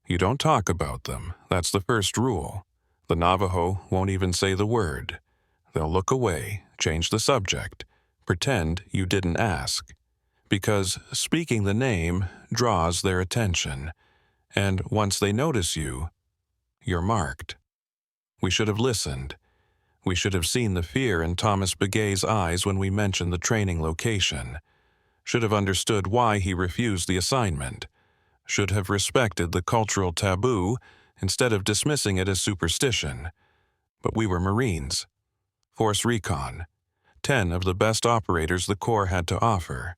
You don't talk about them. That's the first rule. The Navajo won't even say the word. They'll look away, change the subject, pretend you didn't ask. Because speaking the name draws their attention, and once they notice you, you're marked. We should have listened. We should have seen the fear in Thomas Begay's eyes when we mentioned the training location. Should have understood why he refused the assignment. Should have respected the cultural taboo instead of dismissing it as superstition. But we were Marines. Force Recon. 10 of the best operators the Corps had to offer.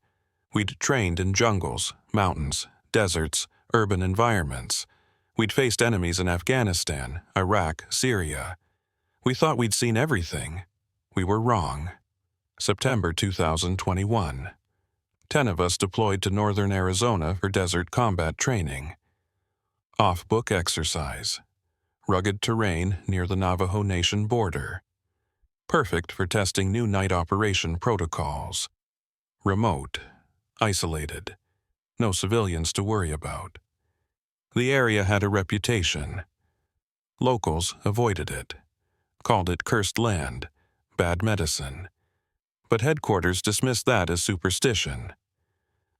We'd trained in jungles, mountains, deserts, urban environments. We'd faced enemies in Afghanistan, Iraq, Syria. We thought we'd seen everything. We were wrong. September 2021. 10 of us deployed to northern Arizona for desert combat training. Off-book exercise. Rugged terrain near the Navajo Nation border. Perfect for testing new night operation protocols. Remote. Isolated. No civilians to worry about. The area had a reputation. Locals avoided it. Called it cursed land, bad medicine. But headquarters dismissed that as superstition.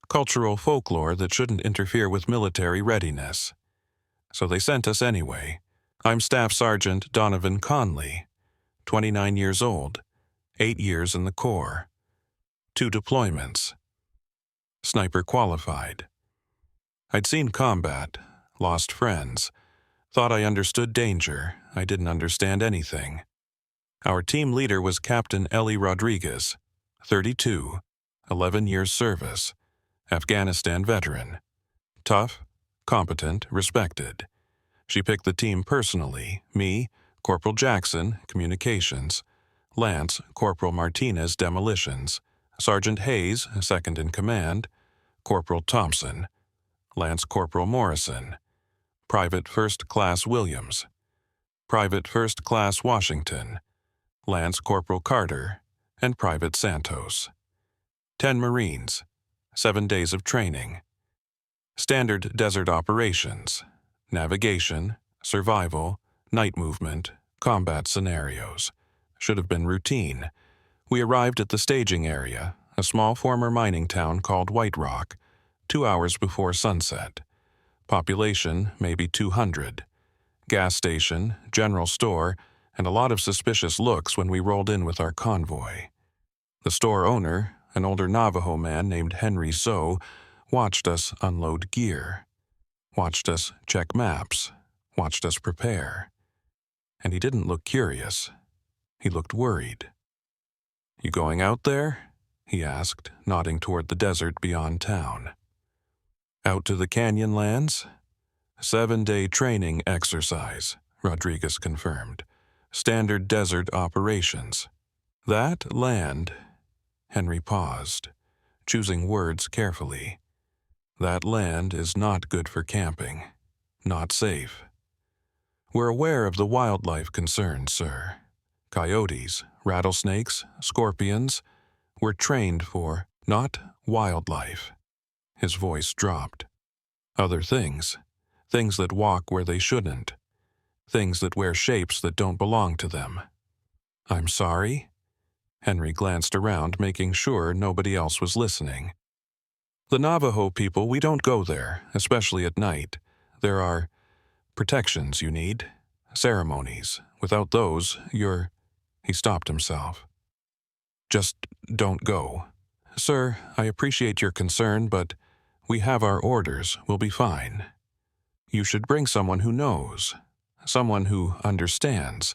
Cultural folklore that shouldn't interfere with military readiness. So they sent us anyway. I'm Staff Sergeant Donovan Conley, 29 years old, 8 years in the Corps. 2 deployments. Sniper qualified. I'd seen combat, lost friends, thought I understood danger. I didn't understand anything. Our team leader was Captain Ellie Rodriguez, 32, 11 years service, Afghanistan veteran. Tough, competent, respected. She picked the team personally, me, Corporal Jackson, Communications, Lance, Corporal Martinez, Demolitions, Sergeant Hayes, second in command, Corporal Thompson, Lance Corporal Morrison, Private First Class Williams, Private First Class Washington, Lance Corporal Carter, and Private Santos. 10 Marines, 7 days of training. Standard desert operations, navigation, survival, night movement, combat scenarios. Should have been routine. We arrived at the staging area, a small former mining town called White Rock, 2 hours before sunset. Population maybe 200. Gas station, general store, and a lot of suspicious looks when we rolled in with our convoy. The store owner, an older Navajo man named Henry So, watched us unload gear. Watched us check maps. Watched us prepare. And he didn't look curious. He looked worried. "You going out there?" he asked, nodding toward the desert beyond town. "Out to the canyon lands?" 7-day training exercise, Rodriguez confirmed. Standard desert operations. That land... Henry paused, choosing words carefully. That land is not good for camping. Not safe. We're aware of the wildlife concerns, sir. Coyotes, rattlesnakes, scorpions. We're trained for, not wildlife. His voice dropped. Other things. Things that walk where they shouldn't. Things that wear shapes that don't belong to them. "I'm sorry?" Henry glanced around, making sure nobody else was listening. "The Navajo people, we don't go there, especially at night. There are protections you need, ceremonies. Without those, you're..." He stopped himself. "Just don't go. Sir, I appreciate your concern, but we have our orders. We'll be fine. You should bring someone who knows, someone who understands.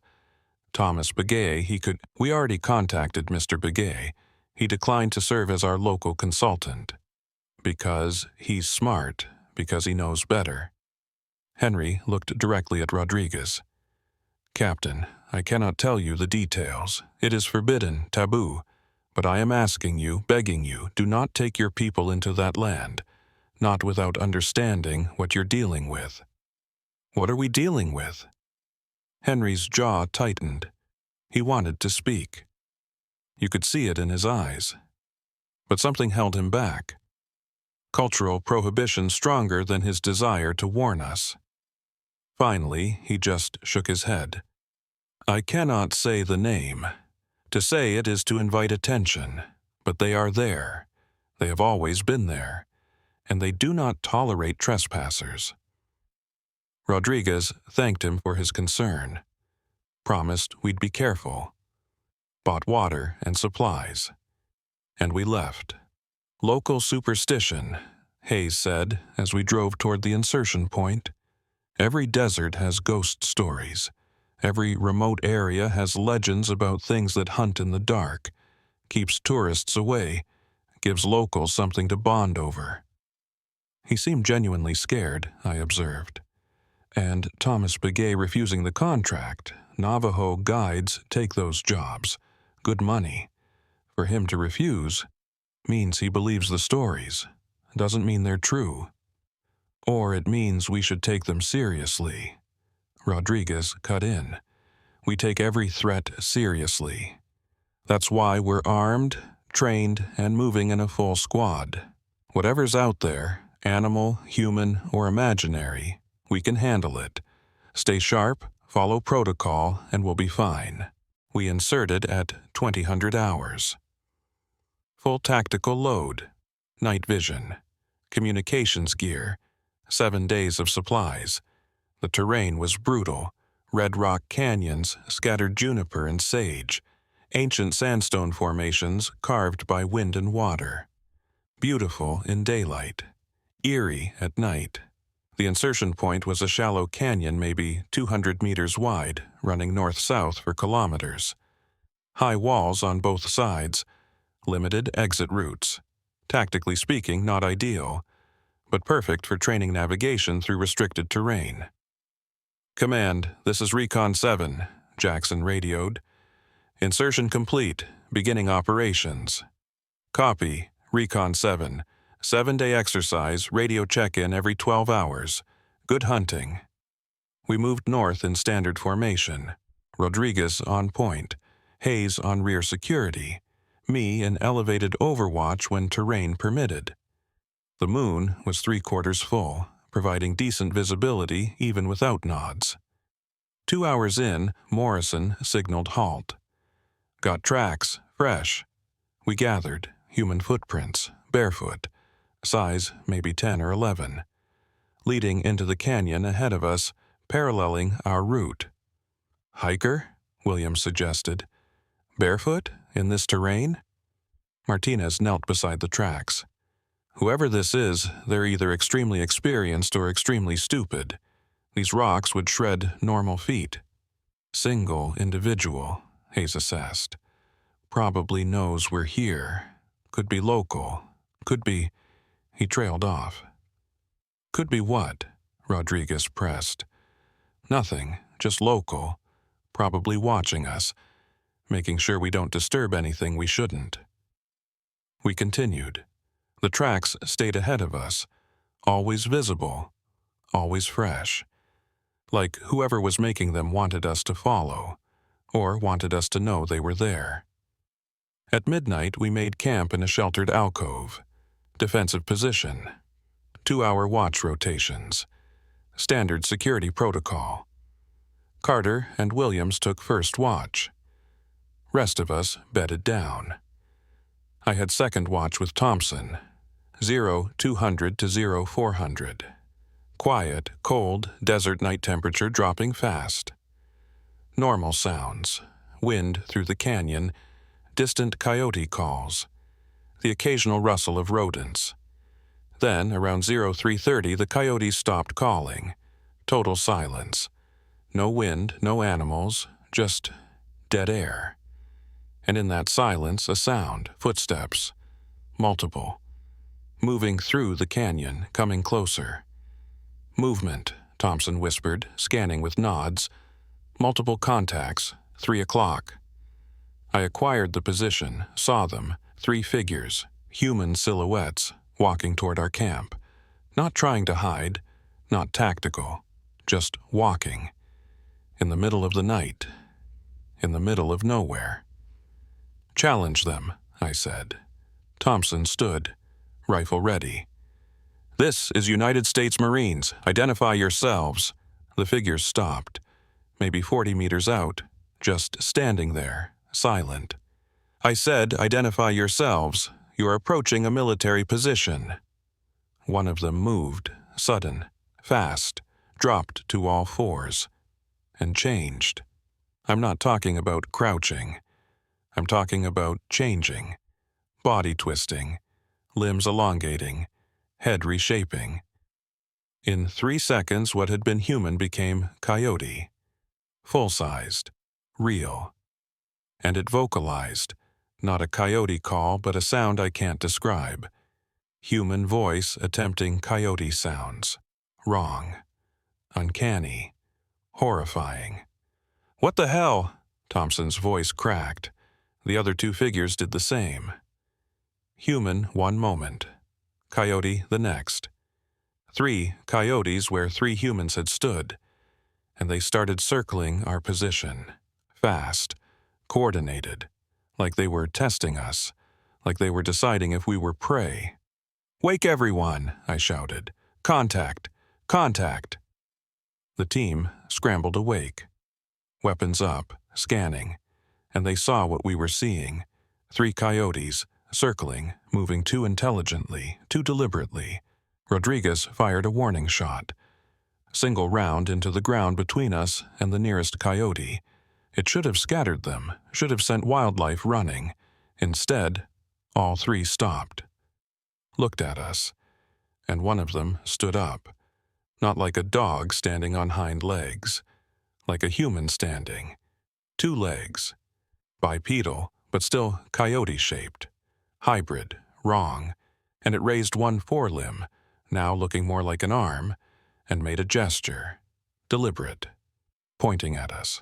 Thomas Begay, he could..." "We already contacted Mr. Begay. He declined to serve as our local consultant. Because he's smart, because he knows better." Henry looked directly at Rodriguez. "Captain, I cannot tell you the details. It is forbidden, taboo. But I am asking you, begging you, do not take your people into that land, not without understanding what you're dealing with." "What are we dealing with?" Henry's jaw tightened. He wanted to speak. You could see it in his eyes. But something held him back. Cultural prohibition stronger than his desire to warn us. Finally, he just shook his head. I cannot say the name. To say it is to invite attention, but they are there. They have always been there, and they do not tolerate trespassers. Rodriguez thanked him for his concern, promised we'd be careful, bought water and supplies, and we left. Local superstition, Hayes said as we drove toward the insertion point. Every desert has ghost stories. Every remote area has legends about things that hunt in the dark, keeps tourists away, gives locals something to bond over. He seemed genuinely scared, I observed. And Thomas Begay refusing the contract, Navajo guides take those jobs. Good money. For him to refuse means he believes the stories. Doesn't mean they're true. Or it means we should take them seriously. Rodriguez cut in. We take every threat seriously. That's why we're armed, trained, and moving in a full squad. Whatever's out there, animal, human, or imaginary, we can handle it. Stay sharp, follow protocol, and we'll be fine. We inserted at 2000 hours. Full tactical load, night vision, communications gear, 7 days of supplies. The terrain was brutal. Red rock canyons, scattered juniper and sage, ancient sandstone formations carved by wind and water. Beautiful in daylight, eerie at night. The insertion point was a shallow canyon maybe 200 meters wide, running north-south for kilometers. High walls on both sides, limited exit routes. Tactically speaking, not ideal, but perfect for training navigation through restricted terrain. Command, this is Recon 7, Jackson radioed. Insertion complete, beginning operations. Copy, Recon 7. 7-day exercise, radio check-in every 12 hours. Good hunting. We moved north in standard formation. Rodriguez on point, Hayes on rear security, me in elevated overwatch when terrain permitted. The moon was 3/4 full, providing decent visibility even without nods. 2 hours in, Morrison signaled halt. Got tracks, fresh. We gathered, human footprints, barefoot, size maybe 10 or 11, leading into the canyon ahead of us, paralleling our route. Hiker? Williams suggested. Barefoot? In this terrain? Martinez knelt beside the tracks. Whoever this is, they're either extremely experienced or extremely stupid. These rocks would shred normal feet. Single individual, Hayes assessed. Probably knows we're here. Could be local. Could be... He trailed off. Could be what? Rodriguez pressed. Nothing, just local. Probably watching us, making sure we don't disturb anything we shouldn't. We continued. The tracks stayed ahead of us, always visible, always fresh. Like whoever was making them wanted us to follow, or wanted us to know they were there. At midnight, we made camp in a sheltered alcove. Defensive position. 2-hour watch rotations. Standard security protocol. Carter and Williams took first watch. Rest of us bedded down. I had second watch with Thompson. 0-200 to 0-400. Quiet, cold, desert night temperature dropping fast. Normal sounds. Wind through the canyon. Distant coyote calls. The occasional rustle of rodents. Then, around 0330, the coyotes stopped calling. Total silence. No wind, no animals, just dead air. And in that silence, a sound, footsteps. Multiple. Moving through the canyon, coming closer. Movement, Thompson whispered, scanning with nods. Multiple contacts, 3 o'clock. I acquired the position, saw them, 3 figures, human silhouettes, walking toward our camp. Not trying to hide, not tactical, just walking. In the middle of the night. In the middle of nowhere. Challenge them, I said. Thompson stood, rifle ready. This is United States Marines. Identify yourselves. The figures stopped, maybe 40 meters out, just standing there, silent. I said, "Identify yourselves. You're approaching a military position." One of them moved, sudden, fast, dropped to all fours, and changed. I'm not talking about crouching. I'm talking about changing, body twisting, limbs elongating, head reshaping. In 3 seconds, what had been human became coyote, full-sized, real. And it vocalized, not a coyote call, but a sound I can't describe. Human voice attempting coyote sounds. Wrong. Uncanny. Horrifying. "What the hell?" Thompson's voice cracked. The other 2 figures did the same. Human 1 moment. Coyote the next. 3 coyotes where 3 humans had stood. And they started circling our position. Fast. Coordinated. Like they were testing us. Like they were deciding if we were prey. "Wake everyone," I shouted. "Contact! Contact!" The team scrambled awake. Weapons up, scanning. And they saw what we were seeing. 3 coyotes, circling, moving too intelligently, too deliberately. Rodriguez fired a warning shot. Single round into the ground between us and the nearest coyote. It should have scattered them, should have sent wildlife running. Instead, all 3 stopped. Looked at us. And one of them stood up. Not like a dog standing on hind legs. Like a human standing. 2 legs. Bipedal, but still coyote-shaped. Hybrid, wrong. And it raised 1 forelimb, now looking more like an arm, and made a gesture. Deliberate. Pointing at us.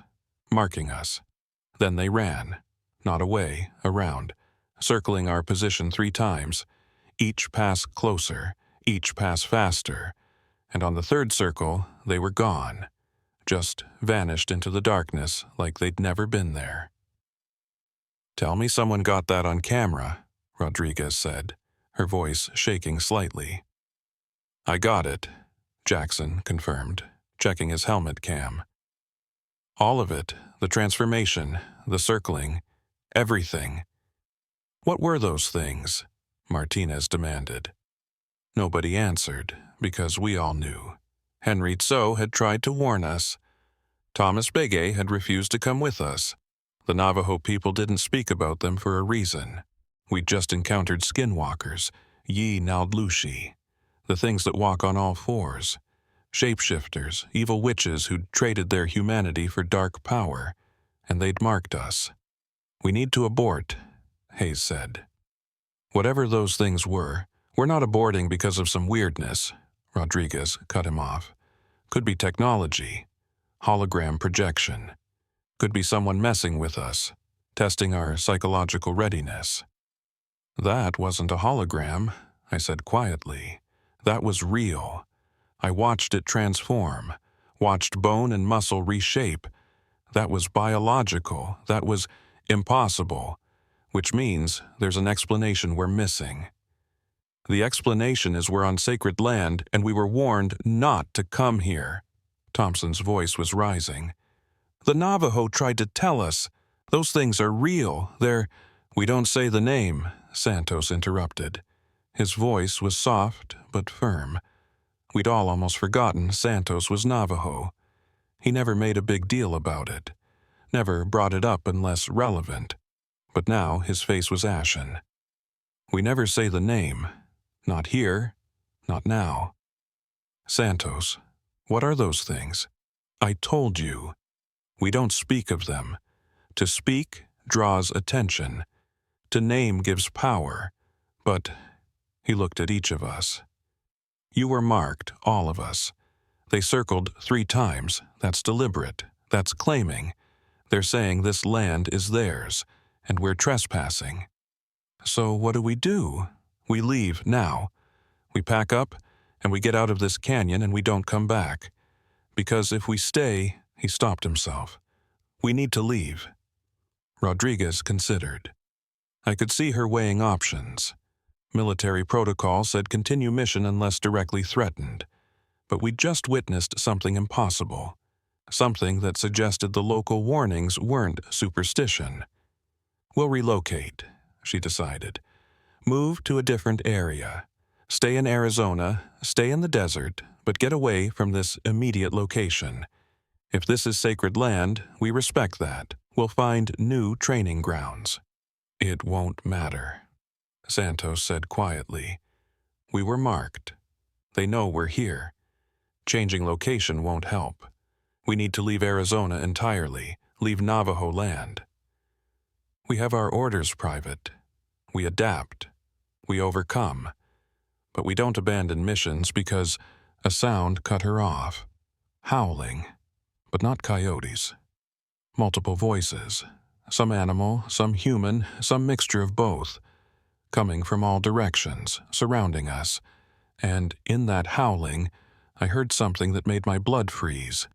Marking us. Then they ran. Not away, around. Circling our position 3 times. Each pass closer. Each pass faster. And on the 3rd circle, they were gone. Just vanished into the darkness like they'd never been there. "Tell me someone got that on camera," Rodriguez said, her voice shaking slightly. "I got it," Jackson confirmed, checking his helmet cam. "All of it, the transformation, the circling, everything." "What were those things?" Martinez demanded. Nobody answered, because we all knew. Henry Tso had tried to warn us. Thomas Begay had refused to come with us. The Navajo people didn't speak about them for a reason. We'd just encountered skinwalkers, Yi Naldlushi, the things that walk on all fours, shapeshifters, evil witches who'd traded their humanity for dark power, and they'd marked us. "We need to abort," Hayes said. "Whatever those things were, we're not aborting because of some weirdness," Rodriguez cut him off. "Could be technology, hologram projection. Could be someone messing with us, testing our psychological readiness." "That wasn't a hologram," I said quietly. "That was real. I watched it transform, watched bone and muscle reshape. That was biological. That was impossible, which means there's an explanation we're missing. The explanation is we're on sacred land and we were warned not to come here." Thompson's voice was rising. "The Navajo tried to tell us. Those things are real. They're—" "We don't say the name," Santos interrupted. His voice was soft but firm. We'd all almost forgotten Santos was Navajo. He never made a big deal about it. Never brought it up unless relevant. But now his face was ashen. "We never say the name. Not here. Not now." "Santos, what are those things?" "I told you. We don't speak of them. To speak draws attention. To name gives power. But," he looked at each of us. "You were marked, all of us. They circled 3 times. That's deliberate. That's claiming. They're saying this land is theirs, and we're trespassing. So what do? We leave now. We pack up, and we get out of this canyon and we don't come back. Because if we stay," he stopped himself, "we need to leave." Rodriguez considered. I could see her weighing options. Military protocol said continue mission unless directly threatened. But we'd just witnessed something impossible, something that suggested the local warnings weren't superstition. "We'll relocate," she decided. "Move to a different area. Stay in Arizona, stay in the desert, but get away from this immediate location. If this is sacred land, we respect that. We'll find new training grounds." "It won't matter," Santos said quietly. "We were marked. They know we're here. Changing location won't help. We need to leave Arizona entirely, leave Navajo land. We have our orders, Private. We adapt. We overcome. But we don't abandon missions because..." A sound cut her off. Howling. But not coyotes. Multiple voices. Some animal, some human, some mixture of both. Coming from all directions, surrounding us. And in that howling, I heard something that made my blood freeze.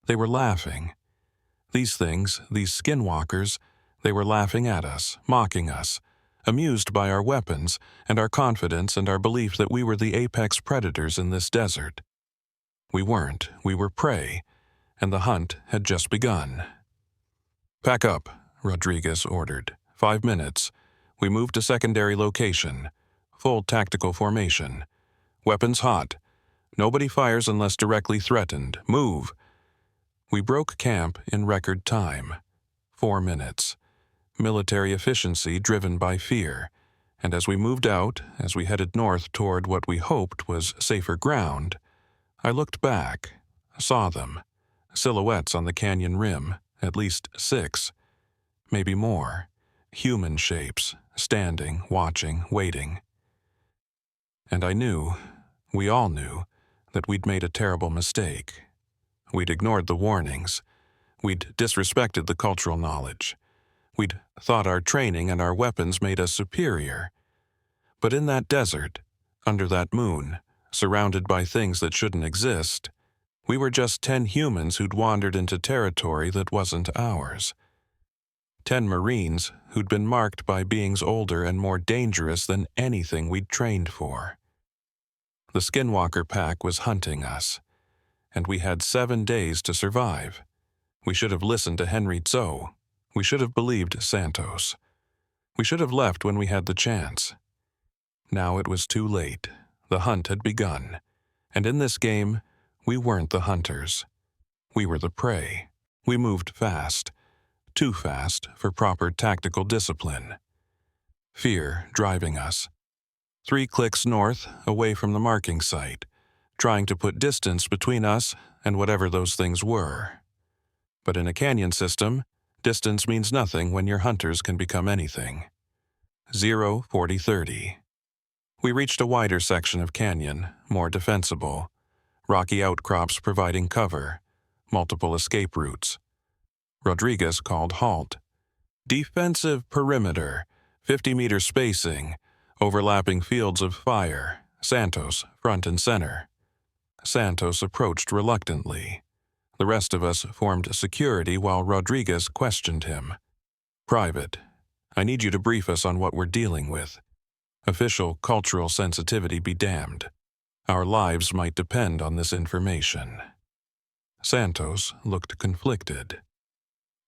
They were laughing. These things, these skinwalkers, they were laughing at us, mocking us, amused by our weapons and our confidence and our belief that we were the apex predators in this desert. We weren't, we were prey, and the hunt had just begun. "Pack up," Rodriguez ordered. 5 minutes. We moved to secondary location. Full tactical formation. Weapons hot. Nobody fires unless directly threatened. Move. We broke camp in record time. 4 minutes. Military efficiency driven by fear. And as we moved out, as we headed north toward what we hoped was safer ground, I looked back, saw them. Silhouettes on the canyon rim, at least 6. Maybe more. Human shapes, standing, watching, waiting. And I knew, we all knew, that we'd made a terrible mistake. We'd ignored the warnings. We'd disrespected the cultural knowledge. We'd thought our training and our weapons made us superior. But in that desert, under that moon, surrounded by things that shouldn't exist, we were just 10 humans who'd wandered into territory that wasn't ours. 10 Marines who'd been marked by beings older and more dangerous than anything we'd trained for. The Skinwalker pack was hunting us, and we had 7 days to survive. We should have listened to Henry Tso. We should have believed Santos. We should have left when we had the chance. Now it was too late. The hunt had begun, and in this game, we weren't the hunters. We were the prey. We moved fast. Too fast for proper tactical discipline. Fear driving us. 3 clicks north, away from the marking site, trying to put distance between us and whatever those things were. But in a canyon system, distance means nothing when your hunters can become anything. 0, 40, 30. We reached a wider section of canyon, more defensible. Rocky outcrops providing cover. Multiple escape routes. Rodriguez called halt. "Defensive perimeter, 50-meter spacing, overlapping fields of fire, Santos front and center." Santos approached reluctantly. The rest of us formed security while Rodriguez questioned him. "Private, I need you to brief us on what we're dealing with. Official cultural sensitivity be damned. Our lives might depend on this information." Santos looked conflicted.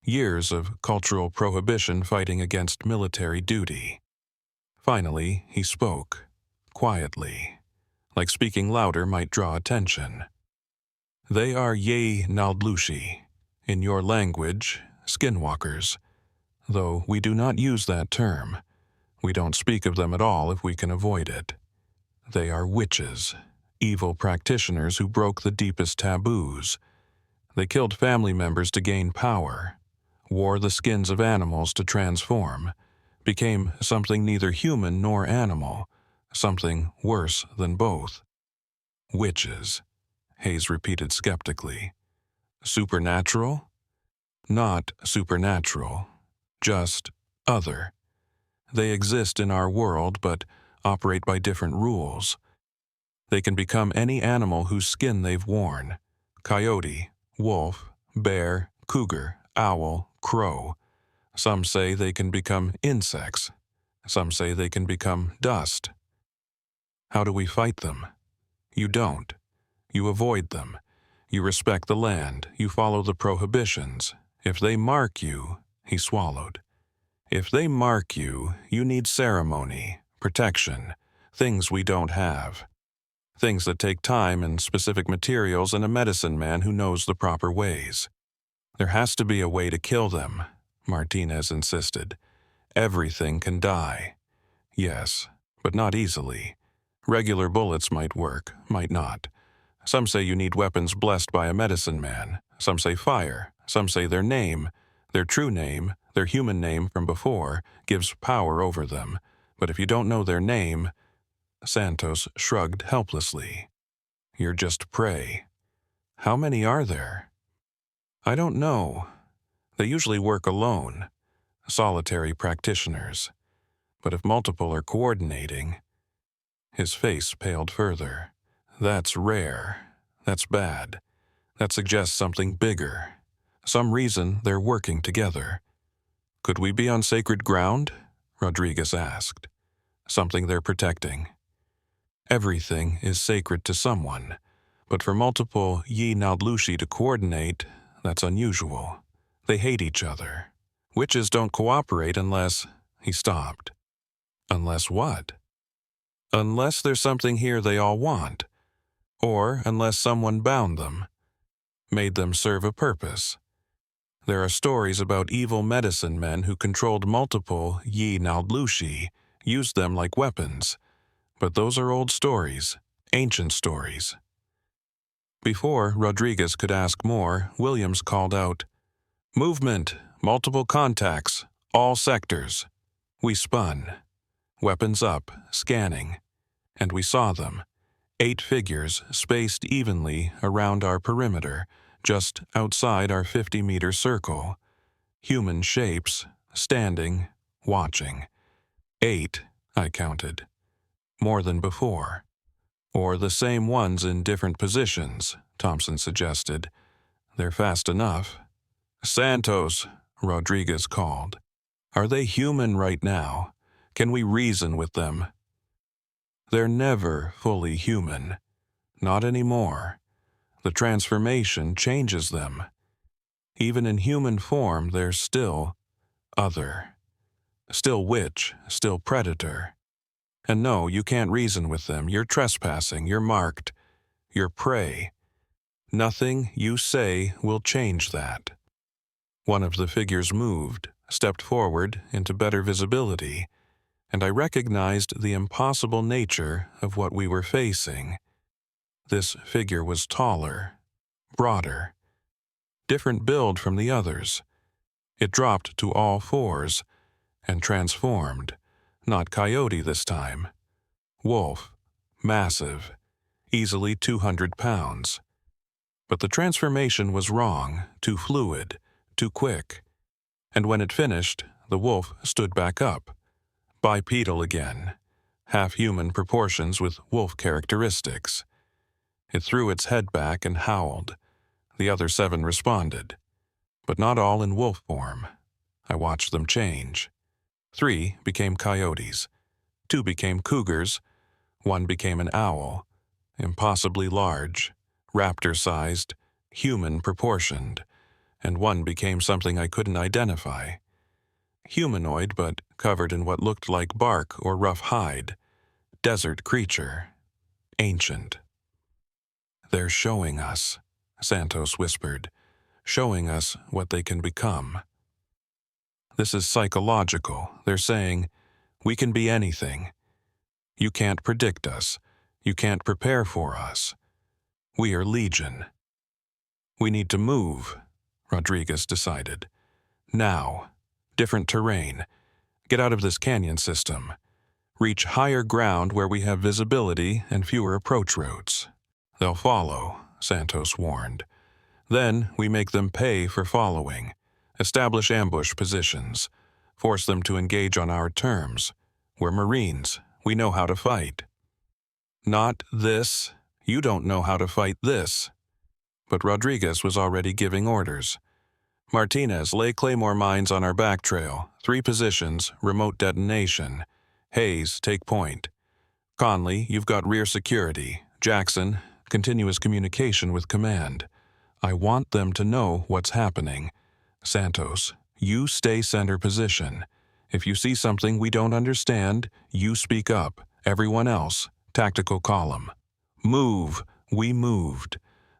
Years of cultural prohibition fighting against military duty. Finally, he spoke, quietly, like speaking louder might draw attention. "They are Ye Naldlushi, in your language, skinwalkers, though we do not use that term. We don't speak of them at all if we can avoid it. They are witches, evil practitioners who broke the deepest taboos. They killed family members to gain power, wore the skins of animals to transform, became something neither human nor animal, something worse than both." "Witches," Hayes repeated skeptically. "Supernatural?" "Not supernatural, just other. They exist in our world but operate by different rules. They can become any animal whose skin they've worn. Coyote, wolf, bear, cougar, owl, crow. Some say they can become insects. Some say they can become dust. How do we fight them? You don't. You avoid them. You respect the land. You follow the prohibitions. If they mark you, he swallowed. If they mark you, you need ceremony, protection, things we don't have. Things that take time and specific materials and a medicine man who knows the proper ways. There has to be a way to kill them, Martinez insisted. Everything can die. Yes, but not easily. Regular bullets might work, might not. Some say you need weapons blessed by a medicine man. Some say fire. Some say their name, their true name, their human name from before, gives power over them. But if you don't know their name, Santos shrugged helplessly. You're just prey. How many are there? I don't know. They usually work alone, solitary practitioners. But if multiple are coordinating... His face paled further. That's rare. That's bad. That suggests something bigger. Some reason they're working together. Could we be on sacred ground? Rodriguez asked. Something they're protecting. Everything is sacred to someone, but for multiple Yi Naldlushi to coordinate, that's unusual. They hate each other. Witches don't cooperate unless... He stopped. Unless what? Unless there's something here they all want. Or unless someone bound them, made them serve a purpose. There are stories about evil medicine men who controlled multiple Yi Naldlushi, used them like weapons. But those are old stories, ancient stories. Before Rodriguez could ask more, Williams called out, "Movement, multiple contacts, all sectors." We spun. Weapons up, scanning. And we saw them. 8 figures spaced evenly around our perimeter, just outside our 50-meter circle. Human shapes, standing, watching. 8, I counted. More than before. Or the same ones in different positions, Thompson suggested. They're fast enough. Santos, Rodriguez called. Are they human right now? Can we reason with them? They're never fully human. Not anymore. The transformation changes them. Even in human form, they're still other. Still witch, still predator. And no, you can't reason with them. You're trespassing, you're marked. You're prey. Nothing you say will change that. One of the figures moved, stepped forward into better visibility, and I recognized the impossible nature of what we were facing. This figure was taller, broader, different build from the others. It dropped to all fours and transformed, not coyote this time. Wolf, massive, easily 200 pounds. But the transformation was wrong, too fluid, too quick. And when it finished, the wolf stood back up. Bipedal again, half-human proportions with wolf characteristics. It threw its head back and howled. The other 7 responded, but not all in wolf form. I watched them change. 3 became coyotes. 2 became cougars. 1 became an owl, impossibly large, raptor-sized, human-proportioned, and 1 became something I couldn't identify. Humanoid, but covered in what looked like bark or rough hide. Desert creature. Ancient. They're showing us, Santos whispered, showing us what they can become. This is psychological. They're saying, we can be anything. You can't predict us. You can't prepare for us. We are Legion. We need to move, Rodriguez decided. Now. Different terrain. Get out of this canyon system. Reach higher ground where we have visibility and fewer approach routes. They'll follow, Santos warned. Then we make them pay for following. Establish ambush positions. Force them to engage on our terms. We're Marines. We know how to fight. Not this. You don't know how to fight this. But Rodriguez was already giving orders. Martinez, lay Claymore mines on our back trail. 3 positions, remote detonation. Hayes, take point. Conley, you've got rear security. Jackson, continuous communication with command. I want them to know what's happening. Santos, you stay center position. If you see something we don't understand, you speak up. Everyone else, tactical column. Move. We moved.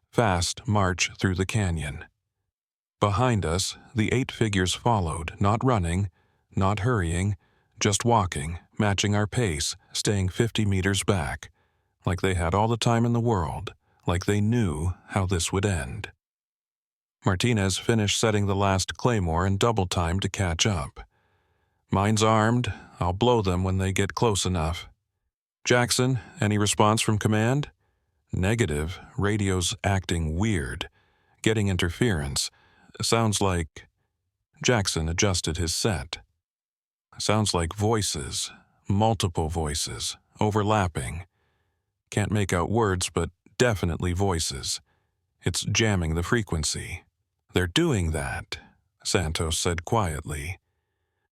Fast march through the canyon. Behind us, the 8 figures followed, not running, not hurrying, just walking, matching our pace, staying 50 meters back, like they had all the time in the world, like they knew how this would end. Martinez finished setting the last claymore in double time to catch up. Mine's armed. I'll blow them when they get close enough. Jackson, any response from command? Negative. Radio's acting weird. Getting interference. Sounds like... Jackson adjusted his set. Sounds like voices. Multiple voices. Overlapping. Can't make out words, but definitely voices. It's jamming the frequency. They're doing that, Santos said quietly.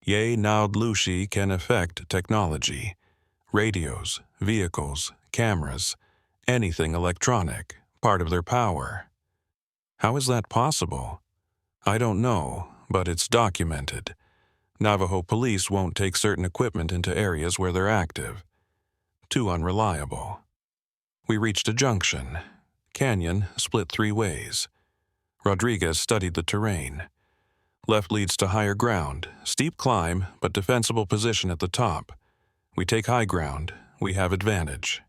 Ye Naud Lushi can affect technology. Radios, vehicles, cameras, anything electronic, part of their power. How is that possible? I don't know, but it's documented. Navajo police won't take certain equipment into areas where they're active. Too unreliable. We reached a junction. Canyon split 3 ways. Rodriguez studied the terrain. Left leads to higher ground, steep climb, but defensible position at the top. We take high ground, we have advantage.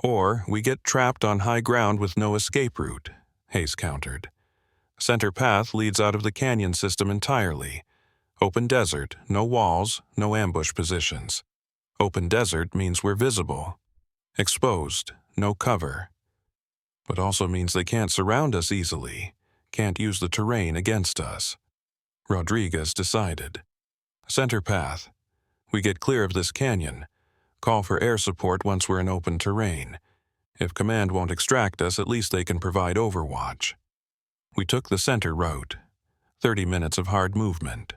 Or we get trapped on high ground with no escape route, Hayes countered. Center path leads out of the canyon system entirely. Open desert, no walls, no ambush positions. Open desert means we're visible. Exposed, no cover. But also means they can't surround us easily, can't use the terrain against us. Rodriguez decided. Center path. We get clear of this canyon. Call for air support once we're in open terrain. If command won't extract us, at least they can provide overwatch. We took the center route. 30 minutes of hard movement.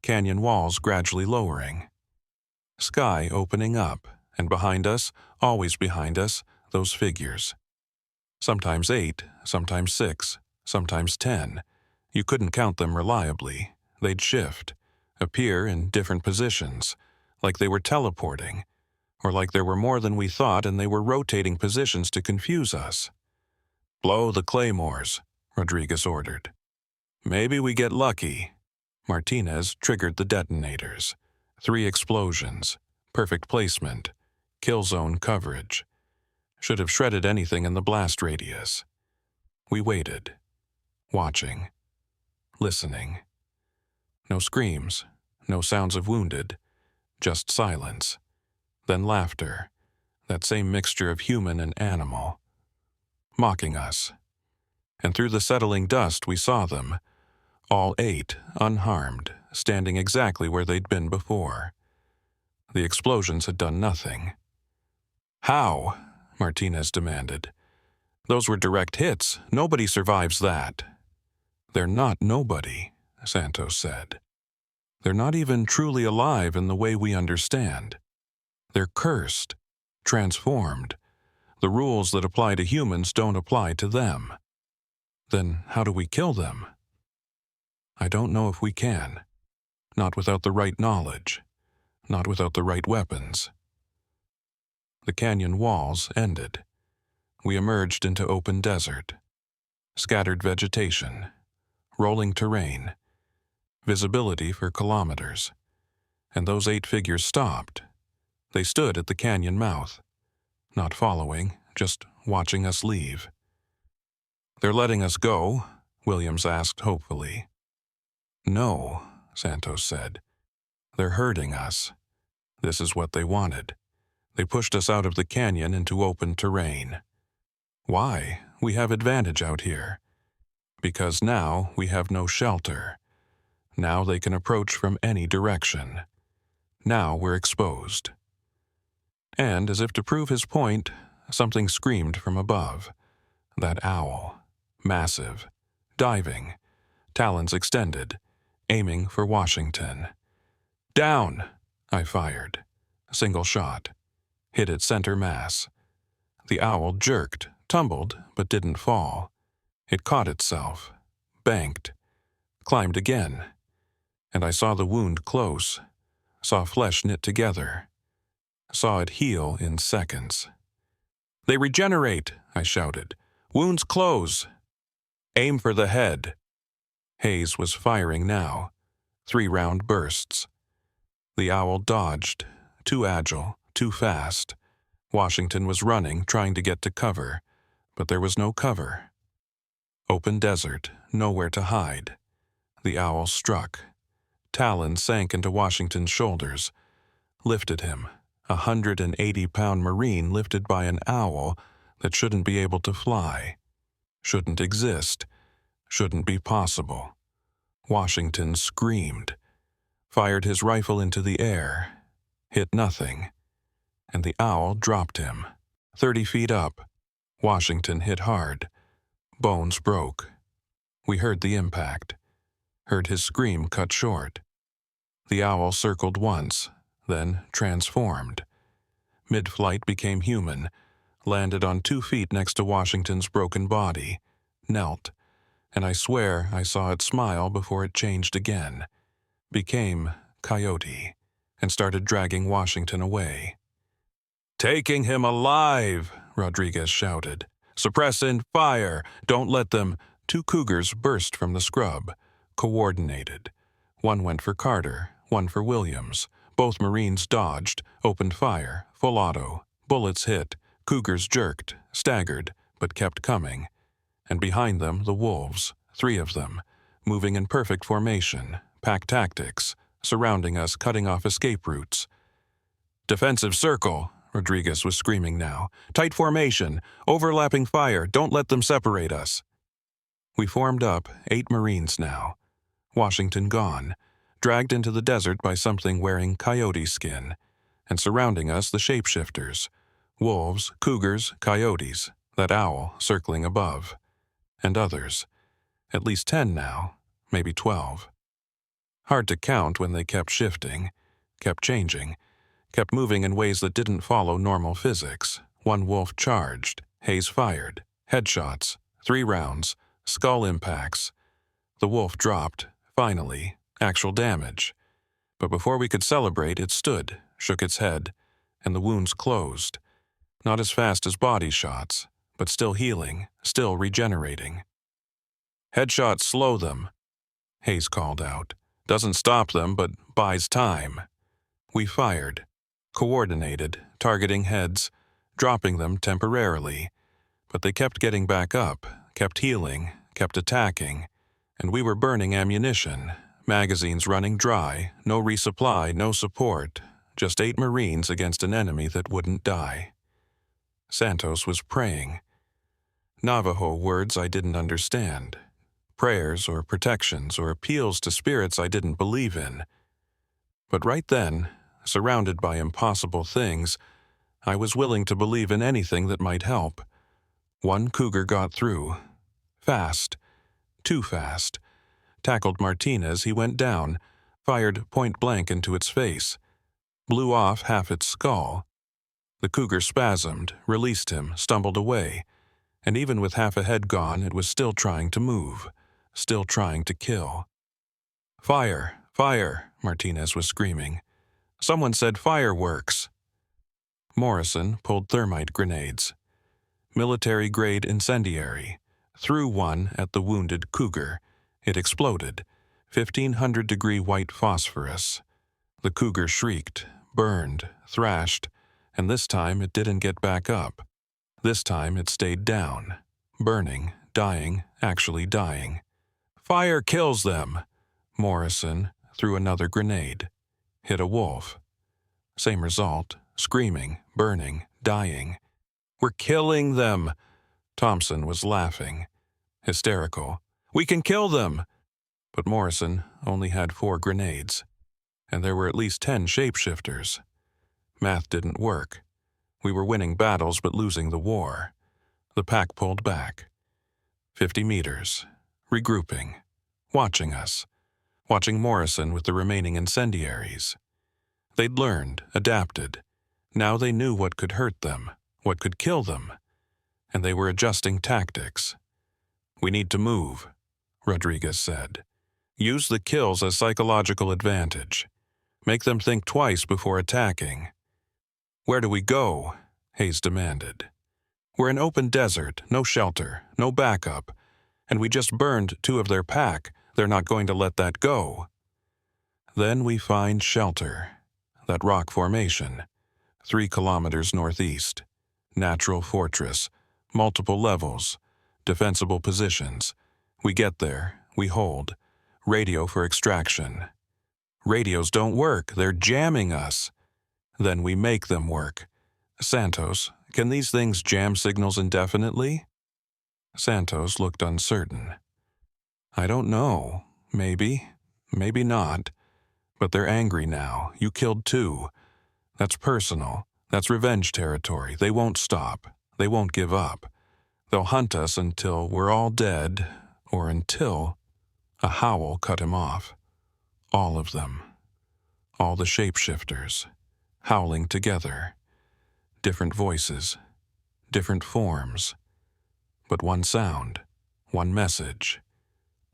Canyon walls gradually lowering. Sky opening up, and behind us, always behind us, those figures. Sometimes 8, sometimes 6, sometimes 10. You couldn't count them reliably. They'd shift, appear in different positions, like they were teleporting, or like there were more than we thought and they were rotating positions to confuse us. Blow the claymores, Rodriguez ordered. Maybe we get lucky. Martinez triggered the detonators. 3 explosions, perfect placement, kill zone coverage. Should have shredded anything in the blast radius. We waited, watching. Listening. No screams, no sounds of wounded, just silence. Then laughter, that same mixture of human and animal. Mocking us. And through the settling dust we saw them, all 8, unharmed, standing exactly where they'd been before. The explosions had done nothing. How? Martinez demanded. Those were direct hits. Nobody survives that. They're not nobody, Santos said. They're not even truly alive in the way we understand. They're cursed, transformed. The rules that apply to humans don't apply to them. Then how do we kill them? I don't know if we can. Not without the right knowledge. Not without the right weapons. The canyon walls ended. We emerged into open desert. Scattered vegetation. Rolling terrain. Visibility for kilometers. And those 8 figures stopped. They stood at the canyon mouth. Not following, just watching us leave. They're letting us go? Williams asked hopefully. No, Santos said. They're hurting us. This is what they wanted. They pushed us out of the canyon into open terrain. Why? We have advantage out here. Because now we have no shelter. Now they can approach from any direction. Now we're exposed. And as if to prove his point, something screamed from above. That owl. Massive. Diving. Talons extended. Aiming for Washington. Down! I fired. Single shot. Hit its center mass. The owl jerked, tumbled but didn't fall. It caught itself, banked, climbed again, and I saw the wound close, saw flesh knit together, saw it heal in seconds. "They regenerate," I shouted. "Wounds close. Aim for the head." Hayes was firing now, 3-round bursts. The owl dodged, too agile, too fast. Washington was running, trying to get to cover, but there was no cover. Open desert, nowhere to hide. The owl struck. Talons sank into Washington's shoulders, lifted him, a 180-pound Marine lifted by an owl that shouldn't be able to fly, shouldn't exist, shouldn't be possible. Washington screamed, fired his rifle into the air, hit nothing, and the owl dropped him. 30 feet up, Washington hit hard. Bones broke. We heard the impact, heard his scream cut short. The owl circled once, then transformed. Mid-flight became human, landed on 2 feet next to Washington's broken body, knelt, and I swear I saw it smile before it changed again, became Coyote, and started dragging Washington away. "Taking him alive!" Rodriguez shouted. "Suppress and fire! Don't let them—" 2 cougars burst from the scrub, coordinated. One went for Carter, one for Williams. Both Marines dodged, opened fire, full auto. Bullets hit, cougars jerked, staggered, but kept coming. And behind them, the wolves, 3 of them, moving in perfect formation, pack tactics, surrounding us, cutting off escape routes. "Defensive circle," Rodriguez was screaming now. "Tight formation, overlapping fire, don't let them separate us." We formed up, 8 Marines now. Washington gone, dragged into the desert by something wearing coyote skin, and surrounding us the shapeshifters, wolves, cougars, coyotes, that owl circling above, and others. At least 10 now, maybe 12. Hard to count when they kept shifting, kept changing, kept moving in ways that didn't follow normal physics. One wolf charged, Hayes fired, headshots, 3 rounds, skull impacts. The wolf dropped, finally, actual damage. But before we could celebrate, it stood, shook its head, and the wounds closed. Not as fast as body shots, but still healing, still regenerating. "Headshots slow them," Hayes called out. "Doesn't stop them, but buys time." We fired, coordinated, targeting heads, dropping them temporarily. But they kept getting back up, kept healing, kept attacking, and we were burning ammunition, magazines running dry, no resupply, no support, just 8 Marines against an enemy that wouldn't die. Santos was praying. Navajo words I didn't understand. Prayers or protections or appeals to spirits I didn't believe in. But right then, surrounded by impossible things, I was willing to believe in anything that might help. One cougar got through. Fast. Too fast. Tackled Martinez, he went down, fired point blank into its face, blew off half its skull. The cougar spasmed, released him, stumbled away, and even with half a head gone, it was still trying to move, still trying to kill. "Fire! Fire!" Martinez was screaming. Someone said fireworks. Morrison pulled thermite grenades. Military-grade incendiary. Threw one at the wounded cougar. It exploded. 1,500-degree white phosphorus. The cougar shrieked, burned, thrashed, and this time it didn't get back up. This time it stayed down, burning, dying, actually dying. "Fire kills them!" Morrison threw another grenade. Hit a wolf. Same result, screaming, burning, dying. "We're killing them!" Thompson was laughing, hysterical. "We can kill them!" But Morrison only had 4 grenades, and there were at least 10 shapeshifters. Math didn't work. We were winning battles but losing the war. The pack pulled back. 50 meters, regrouping, watching us, watching Morrison with the remaining incendiaries. They'd learned, adapted. Now they knew what could hurt them, what could kill them. and they were adjusting tactics. "We need to move," Rodriguez said. "Use the kills as psychological advantage. Make them think twice before attacking." "Where do we go?" Hayes demanded. "We're in open desert, no shelter, no backup, and we just burned 2 of their pack. They're not going to let that go." "Then we find shelter. That rock formation, 3 kilometers northeast. Natural fortress, multiple levels, defensible positions. We get there, we hold. Radio for extraction. Radios don't work, they're jamming us. Then we make them work. Santos, can these things jam signals indefinitely?" Santos looked uncertain. "I don't know. Maybe. Maybe not. But they're angry now. You killed 2. That's personal. That's revenge territory. They won't stop. They won't give up. They'll hunt us until we're all dead, or until—" A howl cut him off. All of them. All the shapeshifters. Howling together. Different voices. Different forms. But one sound. One message.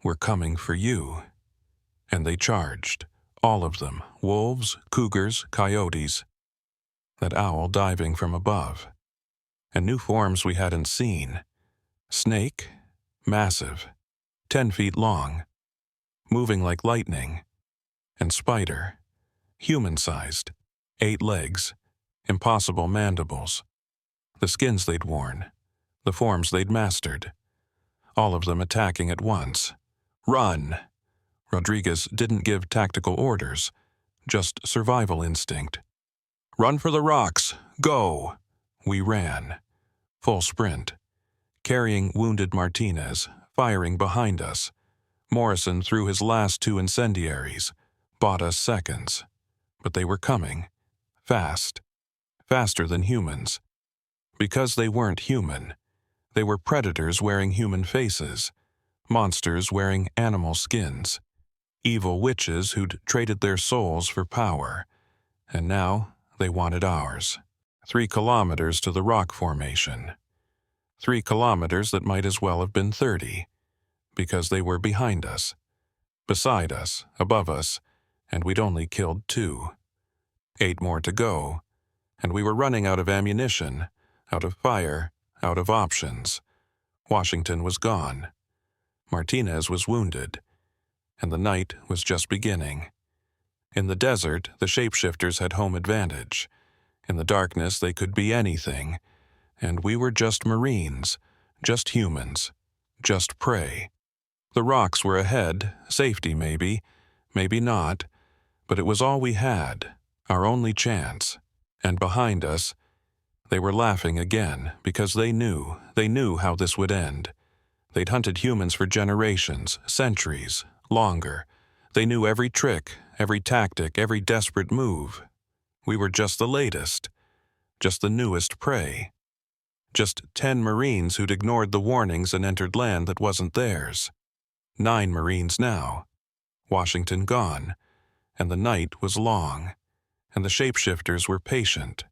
"We're coming for you." And they charged. All of them. Wolves, cougars, coyotes. That owl diving from above. And new forms we hadn't seen. Snake. Massive. 10 feet long. Moving like lightning. And spider. Human-sized. 8 legs. Impossible mandibles. The skins they'd worn. The forms they'd mastered. All of them attacking at once. "Run!" Rodriguez didn't give tactical orders, just survival instinct. "Run for the rocks! Go!" We ran. Full sprint. Carrying wounded Martinez, firing behind us. Morrison threw his last 2 incendiaries. Bought us seconds. But they were coming. Fast. Faster than humans. Because they weren't human. They were predators wearing human faces. Monsters wearing animal skins. Evil witches who'd traded their souls for power. And now they wanted ours. 3 kilometers to the rock formation. 3 kilometers that might as well have been 30. Because they were behind us. Beside us, above us, and we'd only killed 2. 8 more to go, and we were running out of ammunition, out of fire, out of options. Washington was gone. Martinez was wounded, and the night was just beginning. In the desert, the shapeshifters had home advantage. In the darkness, they could be anything, and we were just Marines, just humans, just prey. The rocks were ahead, safety maybe, maybe not, but it was all we had, our only chance. And behind us, they were laughing again because they knew how this would end. They'd hunted humans for generations, centuries, longer. They knew every trick, every tactic, every desperate move. We were just the latest, just the newest prey. Just 10 Marines who'd ignored the warnings and entered land that wasn't theirs. 9 Marines now. Washington gone, and the night was long, and the shapeshifters were patient.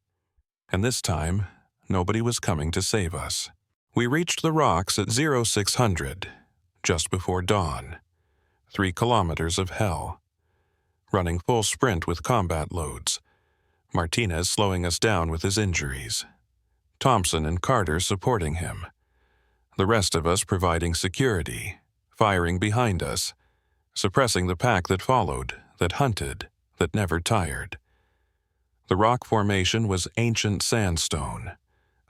And this time, nobody was coming to save us. We reached the rocks at 0600, just before dawn. 3 kilometers of hell. Running full sprint with combat loads. Martinez slowing us down with his injuries. Thompson and Carter supporting him. The rest of us providing security, firing behind us, suppressing the pack that followed, that hunted, that never tired. The rock formation was ancient sandstone.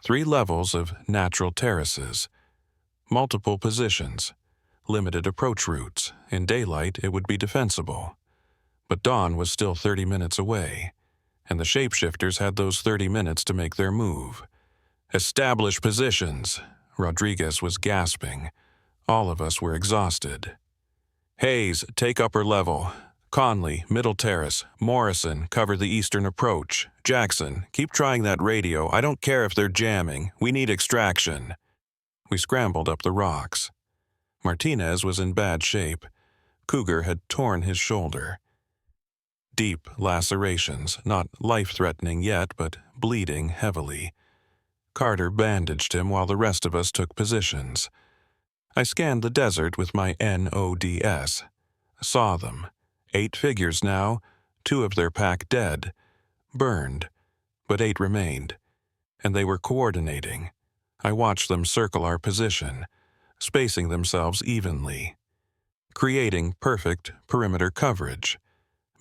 3 levels of natural terraces. Multiple positions. Limited approach routes. In daylight, it would be defensible. But dawn was still 30 minutes away, and the shapeshifters had those 30 minutes to make their move. "Establish positions," Rodriguez was gasping. All of us were exhausted. "Hayes, take upper level. Conley, middle terrace. Morrison, cover the eastern approach. Jackson, keep trying that radio. I don't care if they're jamming. We need extraction." We scrambled up the rocks. Martinez was in bad shape. Cougar had torn his shoulder. Deep lacerations, not life-threatening yet, but bleeding heavily. Carter bandaged him while the rest of us took positions. I scanned the desert with my NODS. Saw them. 8 figures now, 2 of their pack dead. Burned. But 8 remained. And they were coordinating. I watched them circle our position, spacing themselves evenly, creating perfect perimeter coverage.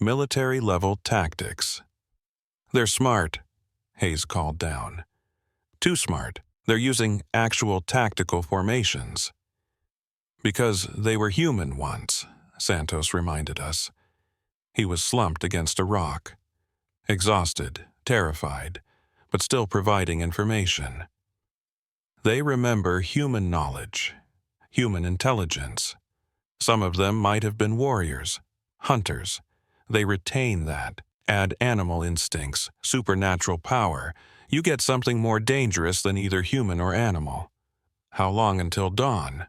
Military-level tactics. "They're smart," Hayes called down. "Too smart. They're using actual tactical formations." "Because they were human once," Santos reminded us. He was slumped against a rock, exhausted, terrified, but still providing information. "They remember human knowledge, human intelligence. Some of them might have been warriors, hunters. They retain that. Add animal instincts, supernatural power. You get something more dangerous than either human or animal. How long until dawn?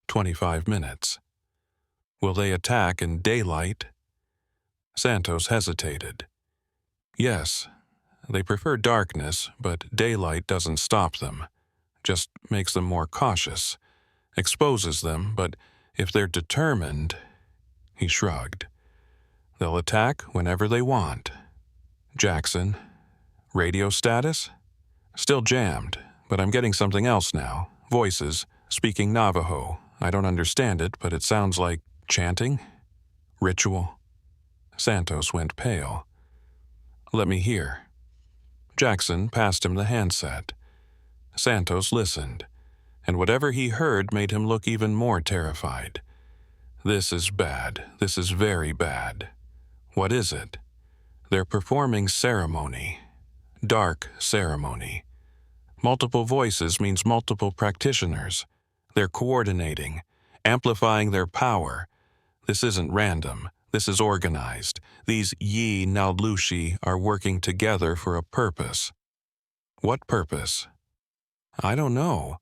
25 minutes. Will they attack in daylight?" Santos hesitated. "Yes, they prefer darkness, but daylight doesn't stop them. Just makes them more cautious, exposes them, but if they're determined..." He shrugged. "They'll attack whenever they want." "Jackson, radio status?" "Still jammed, but I'm getting something else now. Voices, speaking Navajo. I don't understand it, but it sounds like chanting? Ritual?" Santos went pale. "Let me hear." Jackson passed him the handset. Santos listened, and whatever he heard made him look even more terrified. "This is bad. This is very bad." "What is it?" "They're performing ceremony. Dark ceremony. Multiple voices means multiple practitioners. They're coordinating, amplifying their power. This isn't random. This is organized. These Yi Naldlushi are working together for a purpose." "What purpose?" "I don't know.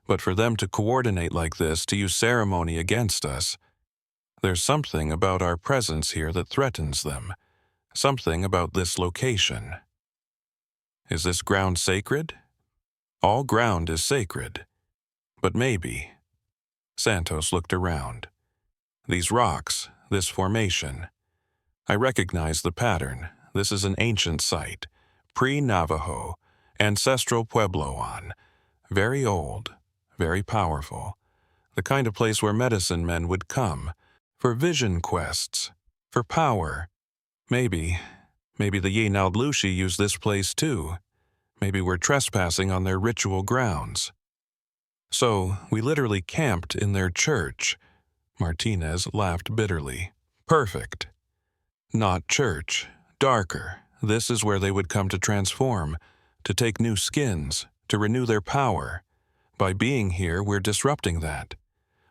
But for them to coordinate like this, to use ceremony against us, there's something about our presence here that threatens them. Something about this location." "Is this ground sacred?" "All ground is sacred. But maybe..." Santos looked around. "These rocks, this formation. I recognize the pattern. This is an ancient site. Pre-Navajo. Ancestral Puebloan. Very old. Very powerful. The kind of place where medicine men would come. For vision quests. For power. Maybe the Yi Naldlushi use this place too. Maybe we're trespassing on their ritual grounds." "So, we literally camped in their church." Martinez laughed bitterly. "Perfect." "Not church. Darker. This is where they would come to transform, to take new skins, to renew their power. By being here, we're disrupting that.